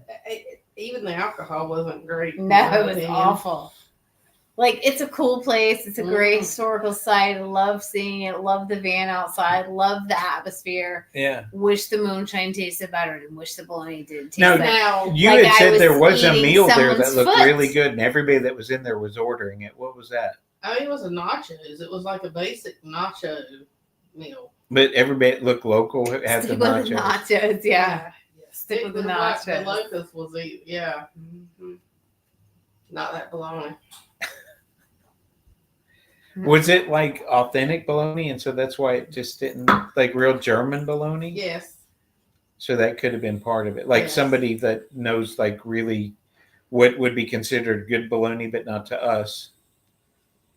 C: even the alcohol wasn't great. in
A: no,
C: my
A: it was
C: opinion.
A: awful. Like, it's a cool place. It's a great
C: Mhm.
A: historical site. I love seeing it. Love the van outside. Love the atmosphere.
B: yeah.
A: Wish the moonshine tasted better and wish the bologna did taste
B: No,
A: better.
C: Now,
B: You
A: Like,
B: had
A: I
B: said
A: was
B: there was a
A: eating
B: meal there that
A: someone's
B: looked
A: foot.
B: really good, and everybody that was in there was ordering it. What was that?
C: it was a nachos. It was like a basic nacho meal.
B: But everybody that looked local had the
A: Stick with
B: nachos.
A: the nachos, yeah.
C: Stick
A: with the
C: The
A: nachos.
C: locust was yeah. Not that bologna.
B: Was it like authentic bologna, and so that's why it just didn't like real German bologna?
C: Yes.
B: So that could have been part of it. Like
C: Yes.
B: somebody that knows like really what would be considered good bologna, but not to us.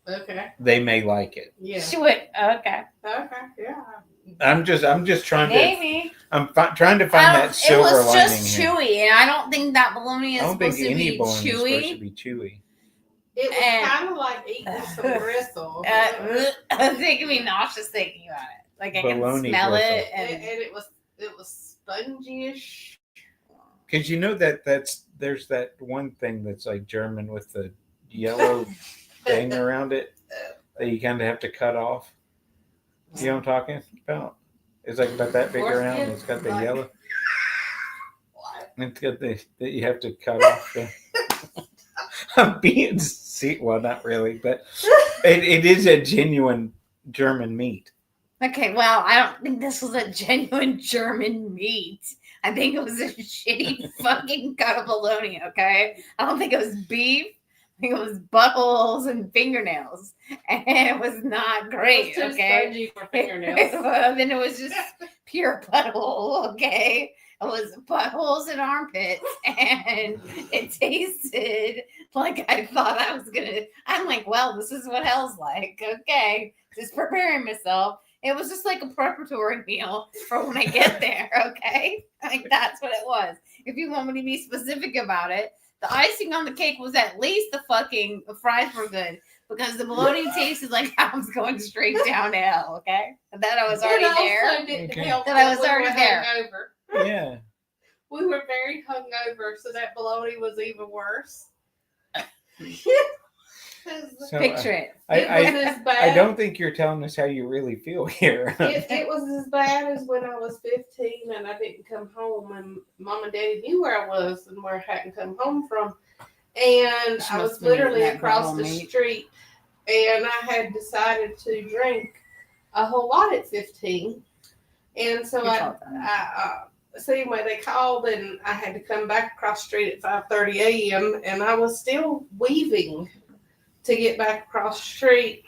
C: Okay.
B: They may like it.
C: Yeah.
A: She went, okay.
C: Okay. Yeah.
B: I'm just trying to.
A: Maybe.
B: Trying to find that silver
A: it was
B: lining
A: just
B: here.
A: chewy, and I don't think that bologna is
B: I don't think
A: supposed to
B: any
A: be
B: bologna is supposed to
A: chewy.
B: be chewy.
C: It was
A: And-
C: kind of like eating some gristle.
A: It's making me nauseous thinking about it. Like, I
B: Bologna
A: can smell
B: gristle.
A: it.
C: and
A: And
C: it was spongy-ish.
B: Because you know there's that one thing that's like German with the yellow thing around it that you kind of have to cut off. You know what I'm talking about? It's like about that big around. And it's got the yellow. It's got the that you have to cut off. I'm being well, not really, but it is a genuine German meat.
A: okay, well, I don't think this was a genuine German meat. I think it was a shitty fucking cut of bologna, okay? I don't think it was beef. I think it was buttholes and fingernails. And it was not great,
C: It was too
A: okay?
C: spongy for fingernails.
A: Then it was just pure butthole, okay? It was buttholes and armpits, and it tasted like I thought I was gonna. I'm like, well, this is what hell's like, okay? Just preparing myself. It was just like a preparatory meal for when I get there, okay? Like that's what it was. If you want me to be specific about it, the icing on the cake was at least the fries were good because the bologna tasted like I was going straight down to hell, okay? And that I was already there.
B: Okay.
A: That I was already there.
C: Hungover.
B: Yeah.
C: We were very hungover, so that bologna was even worse.
B: So,
A: Picture it.
C: It was as
B: I
C: bad.
B: don't think you're telling us how you really feel here.
C: It was as bad as when I was 15 and I didn't come home, and Mom and Daddy knew where I was and where I hadn't come home from. And
A: She
C: I
A: must
C: was
A: have been eating
C: literally
A: that
C: across
A: butthole
C: the
A: meat.
C: street, and I had decided to drink a whole lot at 15. And so so anyway, they called and I had to come back across the street at 5:30 a.m. and I was still weaving to get back across the street.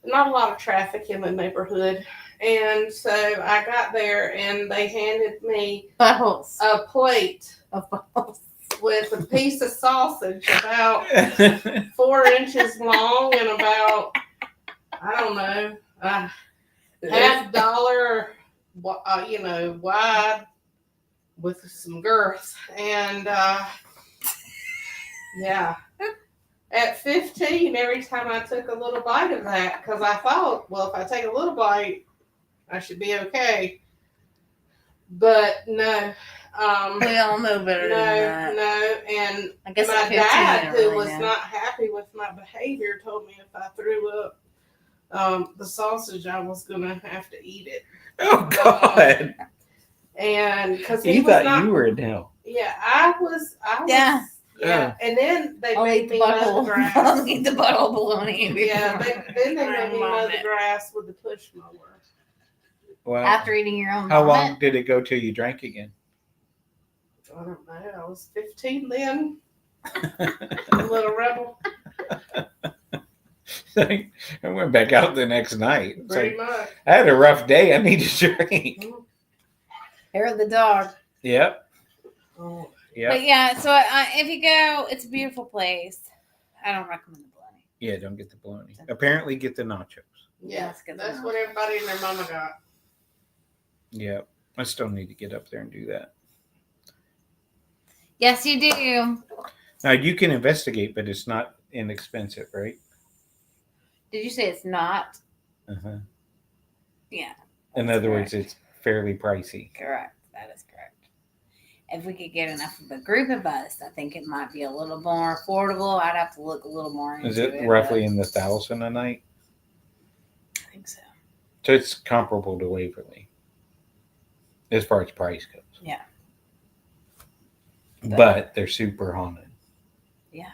C: Not a lot of traffic in the neighborhood. And so I got there and they handed me
A: Buttholes.
C: a plate
A: Of buttholes.
C: with a piece of sausage about 4 inches long and about, I don't know, half dollar, wide with some girth. And yeah. At 15, every time I took a little bite of that, because I thought, well, if I take a little bite, I should be okay. But no.
A: We all know better than that.
C: No. And
A: I guess
C: my
A: at 15
C: dad,
A: you don't
C: who
A: really
C: was
A: know.
C: not happy with my behavior, told me if I threw up the sausage, I was going to have to eat it.
B: Oh, God.
C: And because
B: You thought you were in hell.
C: Yeah, I was.
A: Yeah.
C: Yeah, and then they
A: I'll
C: made
A: eat
C: me
A: the
C: mow the
A: butthole.
C: grass.
A: I'll eat the butthole bologna.
C: Yeah, then they made me mow the
A: Vomit.
C: grass with the push mower.
B: Well,
A: After eating your own
B: how
A: vomit?
B: long did it go till you drank again?
C: I don't know. I was 15 then. A little rebel.
B: I went back out the next night. It's
C: Pretty
B: like,
C: much.
B: I had a rough day. I need to drink.
A: Hair of the dog.
B: Yep.
C: Oh.
B: Yep.
A: But yeah, so if you go, it's a beautiful place. I don't recommend the bologna.
B: Yeah, don't get the bologna. Apparently, get the nachos.
C: Yeah,
A: That's good
C: that's
A: enough.
C: what everybody and their mama got.
B: Yep. I still need to get up there and do that.
A: Yes, you do.
B: Now, you can investigate, but it's not inexpensive, right?
A: Did you say it's not?
B: Uh-huh.
A: Yeah.
B: In
A: that's
B: other words,
A: correct.
B: it's fairly pricey.
A: Correct. That is correct. If we could get enough of a group of us, I think it might be a little more affordable. I'd have to look a little more into it.
B: Is it roughly in the 1,000 a night?
A: I think so.
B: So it's comparable to Waverly as far as price goes.
A: Yeah.
B: But they're super haunted.
A: Yeah.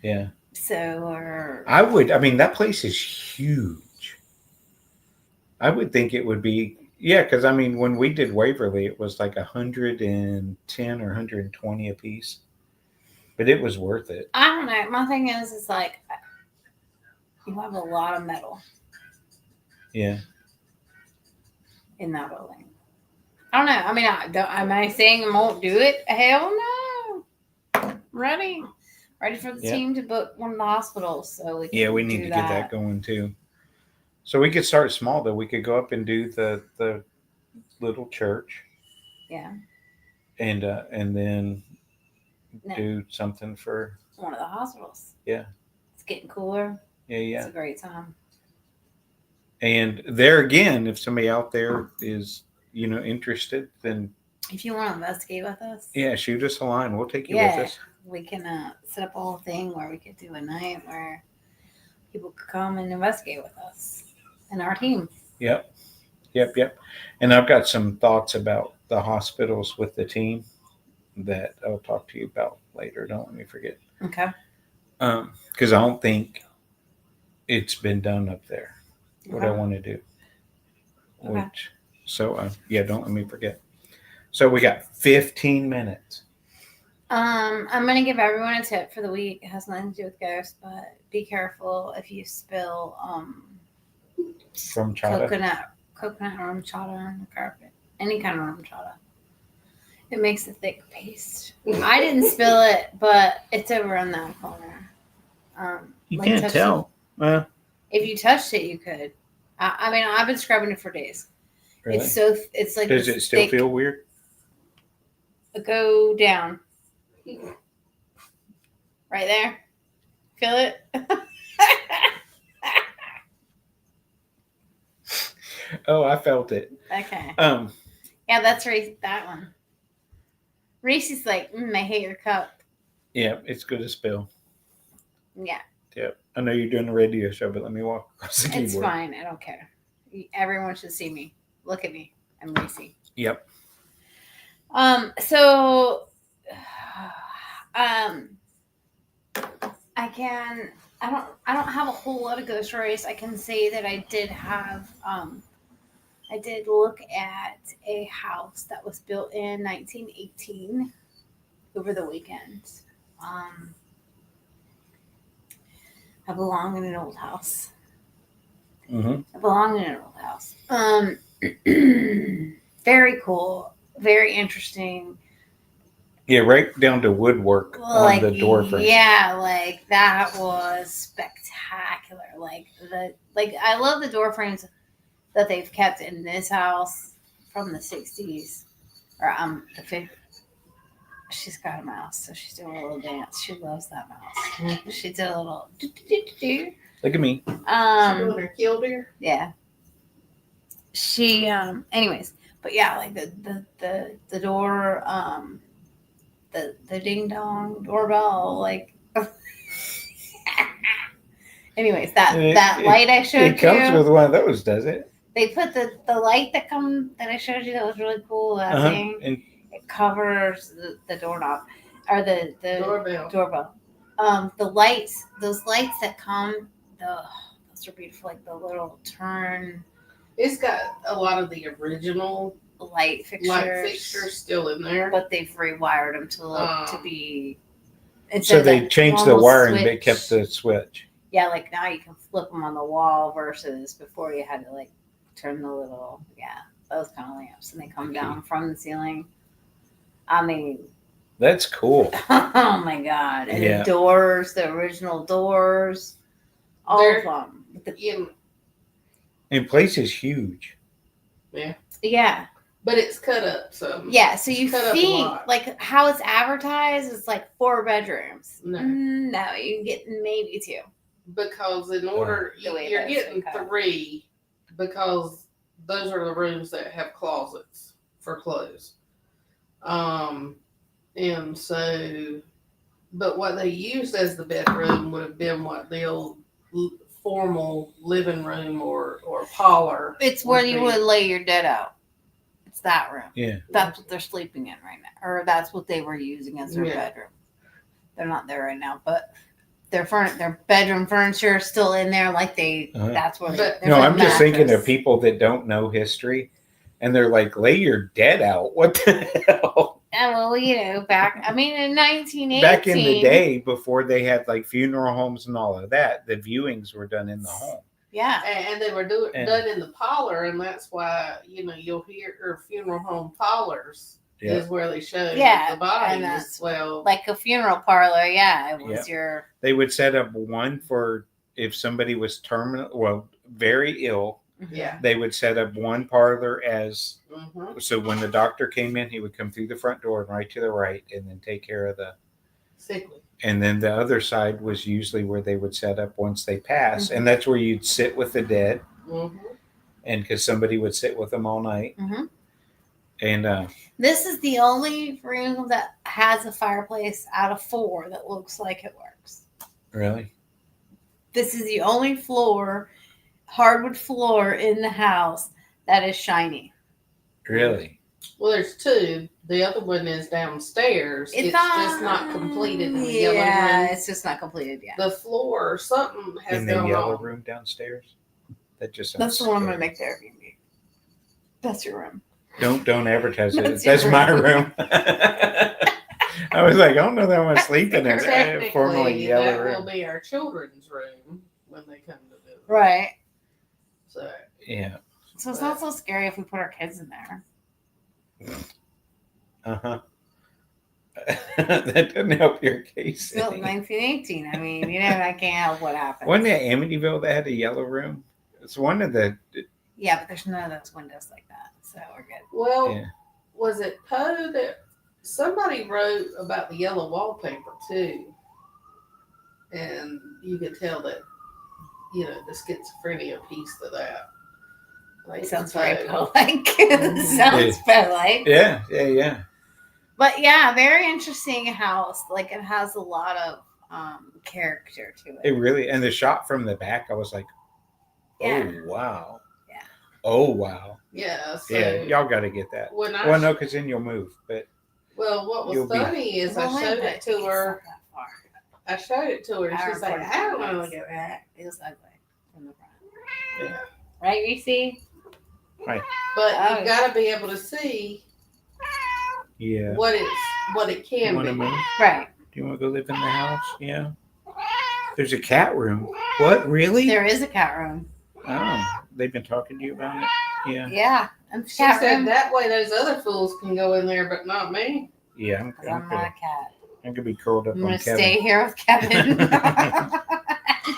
B: Yeah.
A: So,
B: I mean, that place is huge. I would think it would be, yeah, because I mean, when we did Waverly, it was like 110 or 120 a piece. But it was worth it.
A: I don't know. My thing is like, you have a lot of metal
B: Yeah.
A: in that building. I don't know. I mean, am I saying I won't do it? Hell no. Ready for the
B: Yeah.
A: team to book one of the hospitals. So we can
B: Yeah, we need
A: do
B: to get that going too. So we could start small though. We could go up and do the little church.
A: Yeah.
B: And then
A: No.
B: do something for
A: One of the hospitals.
B: Yeah.
A: It's getting cooler.
B: yeah.
A: It's a great time.
B: And there again, if somebody out there is, interested, then
A: If you want to investigate with us,
B: yeah, shoot us a line. We'll take you
A: Yeah.
B: with us.
A: we can set up a whole thing where we could do a night where people could come and investigate with us and our team.
B: Yep. And I've got some thoughts about the hospitals with the team that I'll talk to you about later. Don't let me forget.
A: Okay.
B: Because I don't think it's been done up there. What I
A: Okay.
B: want to do.
A: Okay.
B: Don't let me forget. So we got 15 minutes.
A: I'm gonna give everyone a tip for the week. It has nothing to do with ghosts, but be careful if you spill
B: From chata.
A: coconut rum chata on the carpet. Any kind of rum chata. It makes a thick paste. I didn't spill it, but it's over on that corner.
B: You
A: like
B: can't
A: touch
B: tell.
A: If you touched it, you could. I mean, I've been scrubbing it for days.
B: Really?
A: It's like
B: Does
A: this
B: it still
A: thick-
B: feel weird?
A: Go down. Right there. Feel it?
B: Oh, I felt it.
A: Okay.
B: Um,
A: Yeah, that's that one. Reese's like, I hate your cup.
B: yeah, it's good to spill.
A: Yeah,
B: Yep. I know you're doing a radio show, but let me walk across the keyboard.
A: it's fine. I don't care. Everyone should see me. Look at me. I'm Reese.
B: Yep.
A: So, I don't have a whole lot of ghost stories. I can say that I did have, I did look at a house that was built in 1918 over the weekend. I belong in an old house.
B: Mm-hmm.
A: I belong in an old house. Very cool. Very interesting.
B: Yeah, right down to woodwork on the door frame.
A: Yeah, like that was spectacular. I love the door frames that they've kept in this house from the 60s or the 50s. She's got a mouse, so she's doing a little dance. She loves that mouse. She did a little do.
B: Look at me.
C: She doing her killdeer.
A: Yeah. She anyways, but yeah, like the door the ding dong doorbell, like anyways, that light I showed you.
B: It comes with one of those, does it?
A: They put the light that I showed you that was really cool, that thing.
B: And
A: It covers the doorknob or the doorbell. Those lights that come, those are beautiful, like the little turn.
C: It's got a lot of the original
A: light
C: fixtures still in there,
A: but they've rewired them to look to be.
B: So they changed the wiring, but kept the switch.
A: Yeah, like now you can flip them on the wall versus before you had to like turn the little those kind of lamps, and they come down from the ceiling. I mean,
B: that's cool.
A: Oh my god! And the doors, the original doors, all of them.
B: And place is huge.
C: Yeah.
A: Yeah.
C: But it's cut up, so
A: so you think like how it's advertised is like 4 bedrooms. No, you can get maybe 2.
C: Because in order you're getting 3, because those are the rooms that have closets for clothes. And so, but what they used as the bedroom would have been what the old formal living room or parlor.
A: It's where you would lay your dead out. It's that room.
B: Yeah.
A: That's what they're sleeping in right now. Or that's what they were using as their bedroom. They're not there right now, but their bedroom furniture is still in there like that's where
B: No, I'm just thinking of people that don't know history and they're like, lay your dead out. What the hell?
A: Yeah, well, back in 1918.
B: Back in the day before they had like funeral homes and all of that, the viewings were done in the home.
A: Yeah.
C: And they were done in the parlor, and that's why, you'll hear funeral home parlors is where they show the bodies as well.
A: Like a funeral parlor, it was your...
B: They would set up one for if somebody was very ill.
C: Yeah.
B: They would set up one parlor as... So when the doctor came in, he would come through the front door and right to the right and then take care of the...
C: sickly.
B: And then the other side was usually where they would set up once they pass. And that's where you'd sit with the dead. And because somebody would sit with them all night. And
A: this is the only room that has a fireplace out of 4 that looks like it works.
B: Really?
A: This is the only hardwood floor in the house that is shiny.
B: Really?
C: Well, there's 2. The other one is downstairs. It's just not completed in the yellow room.
A: Yeah, it's just not completed yet.
C: The floor, something has
B: in the yellow room downstairs. That just
A: that's the one I'm gonna make the Airbnb. That's your room.
B: Don't advertise it.
A: That's
B: That's
A: your
B: my
A: room.
B: room. I was like, I don't know that I want to sleep in it.
C: Technically,
B: Formerly yellow
C: that will
B: room.
C: be our children's room when they come to visit.
A: Right.
C: So,
B: Yeah.
A: So it's not so scary if we put our kids in there.
B: Uh-huh. That doesn't help your case.
A: Built in 1918. I mean, I can't help what happens.
B: Wasn't it Amityville that had a yellow room? It's one of the.
A: Yeah, but there's none of those windows like that, so we're good.
C: well,
B: Yeah.
C: was it Poe that somebody wrote about the yellow wallpaper too? And you could tell that, the schizophrenia piece to that. Like,
A: Sounds
C: Poe.
A: very Poe-like. Sounds Poe-like.
B: Yeah.
A: But yeah, very interesting house. Like it has a lot of character to
B: It
A: it.
B: really, and the shot from the back, I was like,
A: Yeah.
B: oh wow.
A: Yeah.
B: Oh wow.
C: Yeah. So
B: Yeah, y'all got to get that.
C: when I
B: Well, no, because then you'll move. But
C: what was
B: you'll be-
C: funny is I
A: Well,
C: showed
A: but
C: it to her.
A: it's not that far.
C: I showed it to her, and
A: Hour
C: she's like,
A: 45
C: I don't want to
A: minutes.
C: look at that.
A: It was ugly from the front.
C: Yeah.
A: Right, Reese?
C: But
A: Oh.
C: you got to be able to see
B: yeah.
C: what it
B: You
C: can
B: want
C: be.
B: to move?
A: Right.
B: Do you want to go live in the house? Yeah. There's a cat room. What? Really?
A: There is a cat room.
B: Oh, they've been talking to you about it? Yeah.
A: Yeah. And
C: She
A: cat
C: said
A: room.
C: that way those other fools can go in there, but not me.
B: Yeah, I'm
A: 'Cause I'm not a cat.
B: gonna be curled up
A: I'm
B: on
A: gonna
B: Kevin.
A: stay here with Kevin.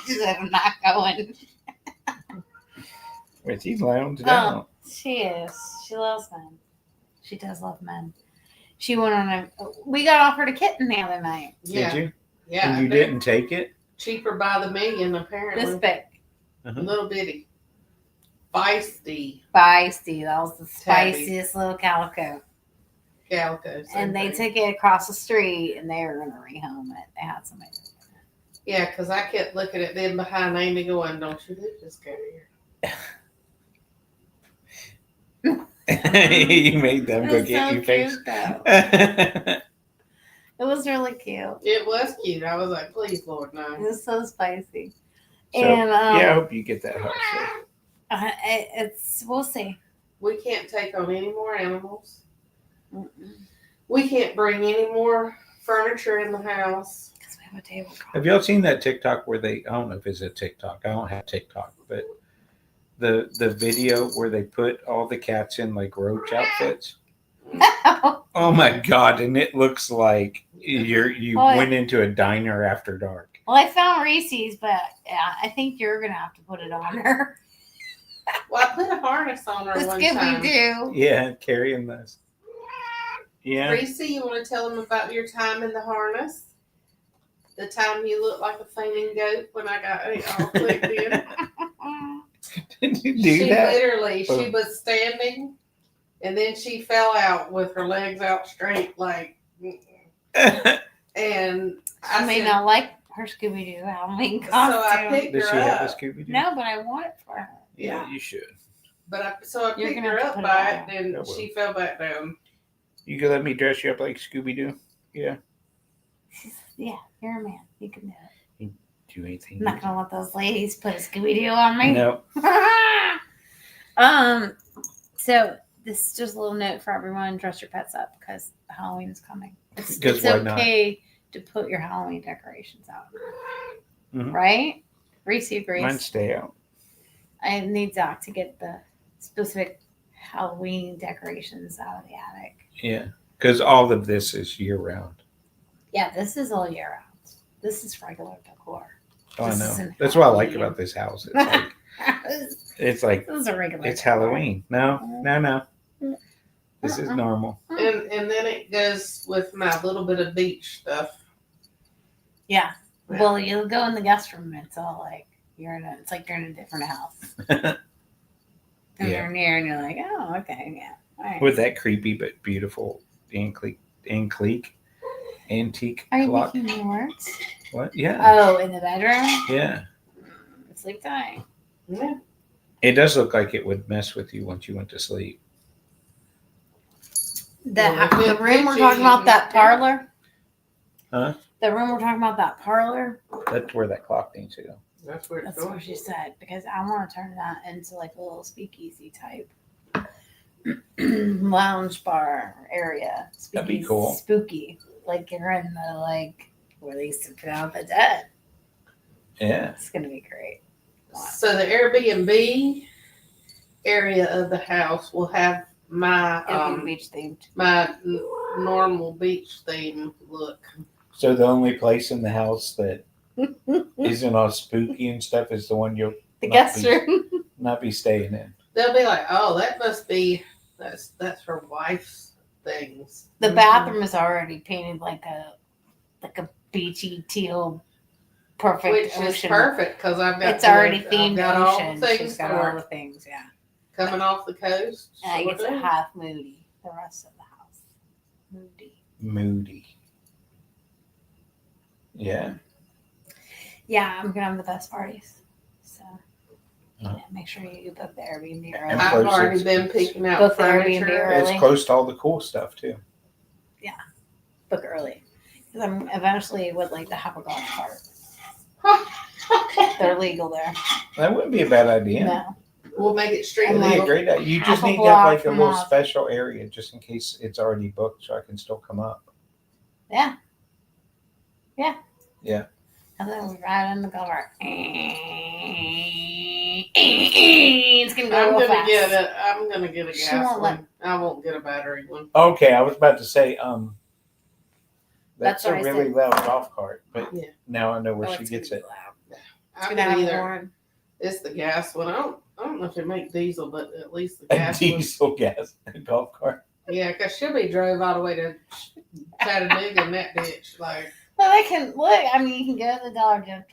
A: She said I'm not going.
B: Wait, he's lounged
A: Oh,
B: out.
A: she is. She loves men. She does love men. She went on a. We got offered a kitten the other night.
C: Yeah.
B: Did you?
C: Yeah.
B: And you
C: they're
B: didn't take it?
C: cheaper by the million, apparently.
A: This big.
B: Uh-huh.
C: Little bitty. Feisty
A: Feisty. That was the
C: Tabby.
A: spiciest little calico.
C: calico.
A: And they
C: thing.
A: took it across the street and they were going to rehome it. They had somebody.
C: Yeah, because I kept looking at them behind Amy going, don't you leave this guy here.
B: You made them
A: It
B: go
A: was
B: get
A: so
B: you face.
A: cute, though. It was really cute.
C: It was cute. I was like, please, Lord,
A: It
C: no.
A: was so spicy.
B: So,
A: And
B: yeah, I hope you get that house.
A: it's we'll see.
C: We can't take on any more animals.
A: Because
C: We can't bring any more furniture in the house.
A: we have a tabletop.
B: Have y'all seen that TikTok where they? I don't know if it's a TikTok. I don't have TikTok, but the video where they put all the cats in like roach outfits. Oh my god! And it looks like you
A: Oh,
B: went into a diner after dark.
A: Well, I found Reese's, but I think you're gonna have to put it on her.
C: Well, I put a harness on her
A: The
C: one
A: Scooby
C: time.
A: Doo.
B: Yeah, carrying this. Yeah.
C: Reese, you want to tell them about your time in the harness? The time you looked like a fainting goat when I got it all clicked in.
B: Did you do
C: She
B: that?
C: literally,
B: Oh.
C: she was standing, and then she fell out with her legs out straight, like. And
A: I
C: I
A: may
C: said,
A: not like her Scooby Doo Halloween
C: so I
A: costume.
C: picked
B: Does she
C: her
B: have a
C: up.
B: Scooby Doo?
A: No, but I want it for her.
B: Yeah, you should.
C: But I
A: You're
C: picked
A: gonna
C: her
A: have to
C: up
A: put it
C: by
A: on.
C: it, and
B: I will.
C: she fell back down.
B: You can let me dress you up like Scooby Doo. Yeah.
A: Yeah, you're a man. You can do it.
B: Do anything.
A: I'm not gonna let those ladies put a Scooby Doo on me.
B: No.
A: So this is just a little note for everyone: dress your pets up because Halloween is coming. It's
B: why not?
A: okay to put your Halloween decorations out,
B: Mhm.
A: right? Reese agrees.
B: Mine stay out.
A: I need Zach to get the specific Halloween decorations out of the attic.
B: Yeah. Because all of this is year round.
A: Yeah, this is all year round. This is regular decor.
B: Oh, I
A: This
B: know.
A: isn't
B: That's what I like
A: Halloween.
B: about this house. It's like it's like
A: This is a regular.
B: it's
A: decor.
B: Halloween. No. This is normal.
C: And then it goes with my little bit of beach stuff.
A: Yeah.
C: Yeah.
A: Well, you'll go in the guest room. And it's all like it's like you're in a different house. And
B: Yeah.
A: you're near, and you're like, oh, okay, yeah, all right.
B: With that creepy but beautiful antique
A: Are you
B: clock.
A: making more words?
B: What? Yeah.
A: Oh, in the bedroom.
B: Yeah.
A: Sleep tight.
C: Yeah.
B: It does look like it would mess with you once you went to sleep.
A: The room we're talking about, that parlor.
B: Huh?
A: The room we're talking about, that parlor.
B: That's where that clock needs to go.
C: That's where it's
A: That's
C: going.
A: what she said because I want to turn that into like a little speakeasy type lounge bar area.
B: That'd be cool.
A: Spooky. Like you're in the where they used to put out the dead.
B: Yeah.
A: It's gonna be great.
C: So the Airbnb area of the house will have my
A: It'll be beach themed.
C: normal beach theme look.
B: So the only place in the house that isn't all spooky and stuff is the one you'll
A: The
B: not
A: guest
B: be-
A: room.
B: not be staying in.
C: They'll be like, "Oh, that must be that's her wife's things."
A: The bathroom is already painted like a beachy teal, perfect
C: Which
A: ocean.
C: is perfect because I've got
A: It's already
C: I've
A: themed
C: got all
A: ocean.
C: the things
A: She's got
C: for
A: all the things, yeah.
C: coming off the coast.
A: And I
C: So
A: get to
C: we're good.
A: half moody the rest of the house.
B: Moody. Yeah.
A: Yeah, I'm gonna have the best parties. So
B: Uh-huh.
A: yeah, make sure you book the Airbnb
B: And
A: early.
C: I've
B: close
C: already
B: it.
C: been picking out
A: Book the Airbnb
C: furniture.
A: early.
B: It's close to all the cool stuff too.
A: Book early. Because I eventually would like to have a golf cart. They're legal there.
B: That wouldn't be a bad idea.
A: No.
C: We'll make it street
B: It'd be a
C: legal.
B: great idea. You
A: Half
B: just
A: a
B: need to
A: block
B: have like a
A: from
B: little
A: us.
B: special area just in case it's already booked so I can still come up.
A: Yeah. Yeah.
B: Yeah.
A: And then we ride in the golf cart. It's gonna go
C: I'm
A: real
C: gonna
A: fast.
C: get it. I'm gonna get a
A: She
C: gas
A: won't
C: one. I won't get a battery one.
B: Okay, I was about to say,
A: That's
B: that's a
A: what I
B: really
A: said.
B: loud golf cart, but
C: Yeah.
B: now I know where
A: Oh,
B: she
A: it's
B: gets
A: gonna
B: it.
A: be loud.
C: I'm
A: Gonna have a
C: either
A: horn.
C: it's the gas one. I don't know if they make diesel, but at least the
B: A
C: gas one.
B: diesel gas golf cart.
C: Yeah, because she'll be drove all the way to Chattanooga in that bitch. Like,
A: Well, they can look. I mean, you can go to the Dollar General,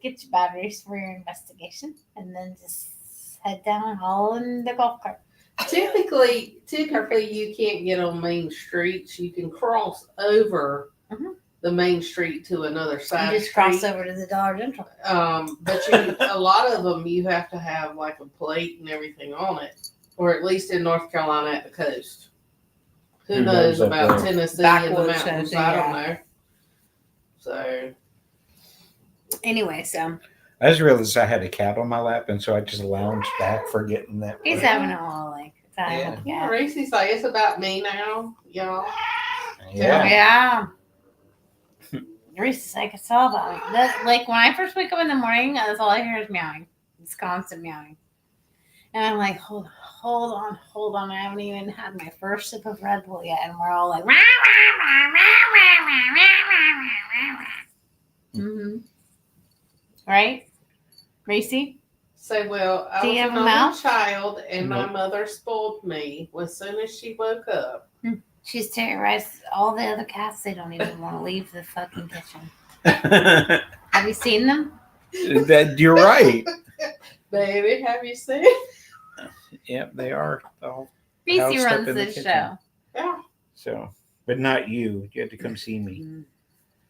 A: get your batteries for your investigation, and then just head down all in the golf cart.
C: typically you can't get on main streets. You can cross over
A: Mhm.
C: the main street to another side.
A: You just
C: street.
A: cross over to the Dollar General.
C: But a lot of them you have to have like a plate and everything on it, or at least in North Carolina at the coast. Who knows
B: up
C: about
B: there?
C: Tennessee and the
A: Backwoods
C: mountains?
A: Tennessee,
C: I don't
A: yeah.
C: know. So
A: Anyway, so
B: I just realized I had a cat on my lap, and so I just lounged back, forgetting that.
A: he's having a whole time
B: Yeah.
A: with the
C: yeah,
A: cat.
C: Reese's like it's about me now, y'all.
B: Yeah.
A: Yeah. Reese is like, it's all about me. Like when I first wake up in the morning, that's all I hear is meowing. It's constant meowing. And I'm like, hold on. I haven't even had my first sip of Red Bull yet. And we're all like, mm-hmm. Right? Reese?
C: So well, I
A: Do
C: was
A: you
C: an
A: have a
C: only
A: mouth?
C: child, and my
B: Nope.
C: mother spoiled me as soon as she woke up.
A: She's terrorized all the other cats. They don't even want to leave the fucking kitchen. Have you seen them?
B: That you're right.
C: Baby, have you seen?
B: Yep, they are. All
A: Reese
B: housed up
A: runs
B: in the
A: this
B: kitchen.
A: show.
C: Yeah,
B: So, but not you. You had to come see me.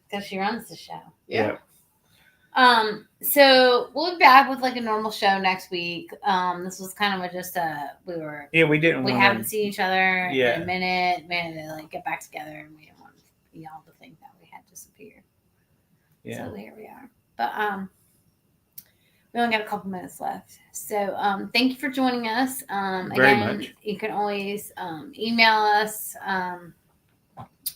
A: Because she runs the show.
C: yeah.
A: So we'll be back with like a normal show next week. This was kind of
B: Yeah, we didn't.
A: we
B: wanna-
A: haven't seen each other
B: Yeah.
A: in a minute. We had to like get back together, and we didn't want y'all to think that we had disappeared.
B: Yeah.
A: So here we are. But we only got a couple minutes left. So thank you for joining us.
B: Very
A: Again,
B: much.
A: you can always email us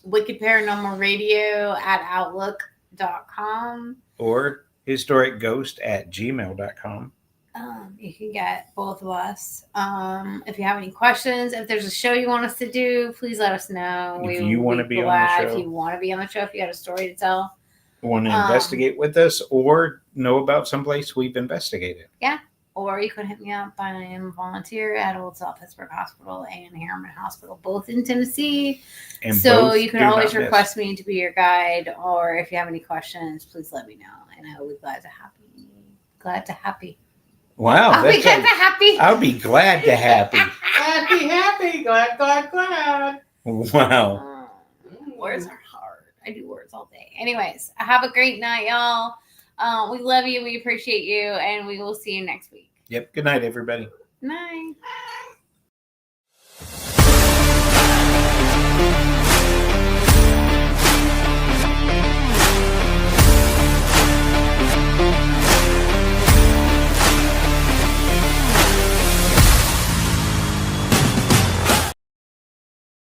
A: wickedparanormalradio@outlook.com.
B: Or historicghost@gmail.com.
A: You can get both of us. If you have any questions, if there's a show you want us to do, please let us know.
B: If you wanna be on the
A: glad
B: show.
A: if you want to be on the show, if you got a story to tell.
B: Want to investigate with us or know about someplace we've investigated.
A: Or you can hit me up. I am a volunteer at Old South Pittsburgh Hospital and Harriman Hospital, both in Tennessee.
B: And
A: So
B: both
A: you can
B: do not
A: always
B: miss.
A: request me to be your guide, or if you have any questions, please let me know. And I will be glad to happy.
B: Wow.
A: I'll be
B: that's
A: glad to happy.
B: I'll be glad to happy.
C: Happy, glad.
B: Wow.
A: Words are hard. I do words all day. Anyways, have a great night, y'all. We love you. We appreciate you. And we will see you next week.
B: Yep. Good night, everybody.
A: Night.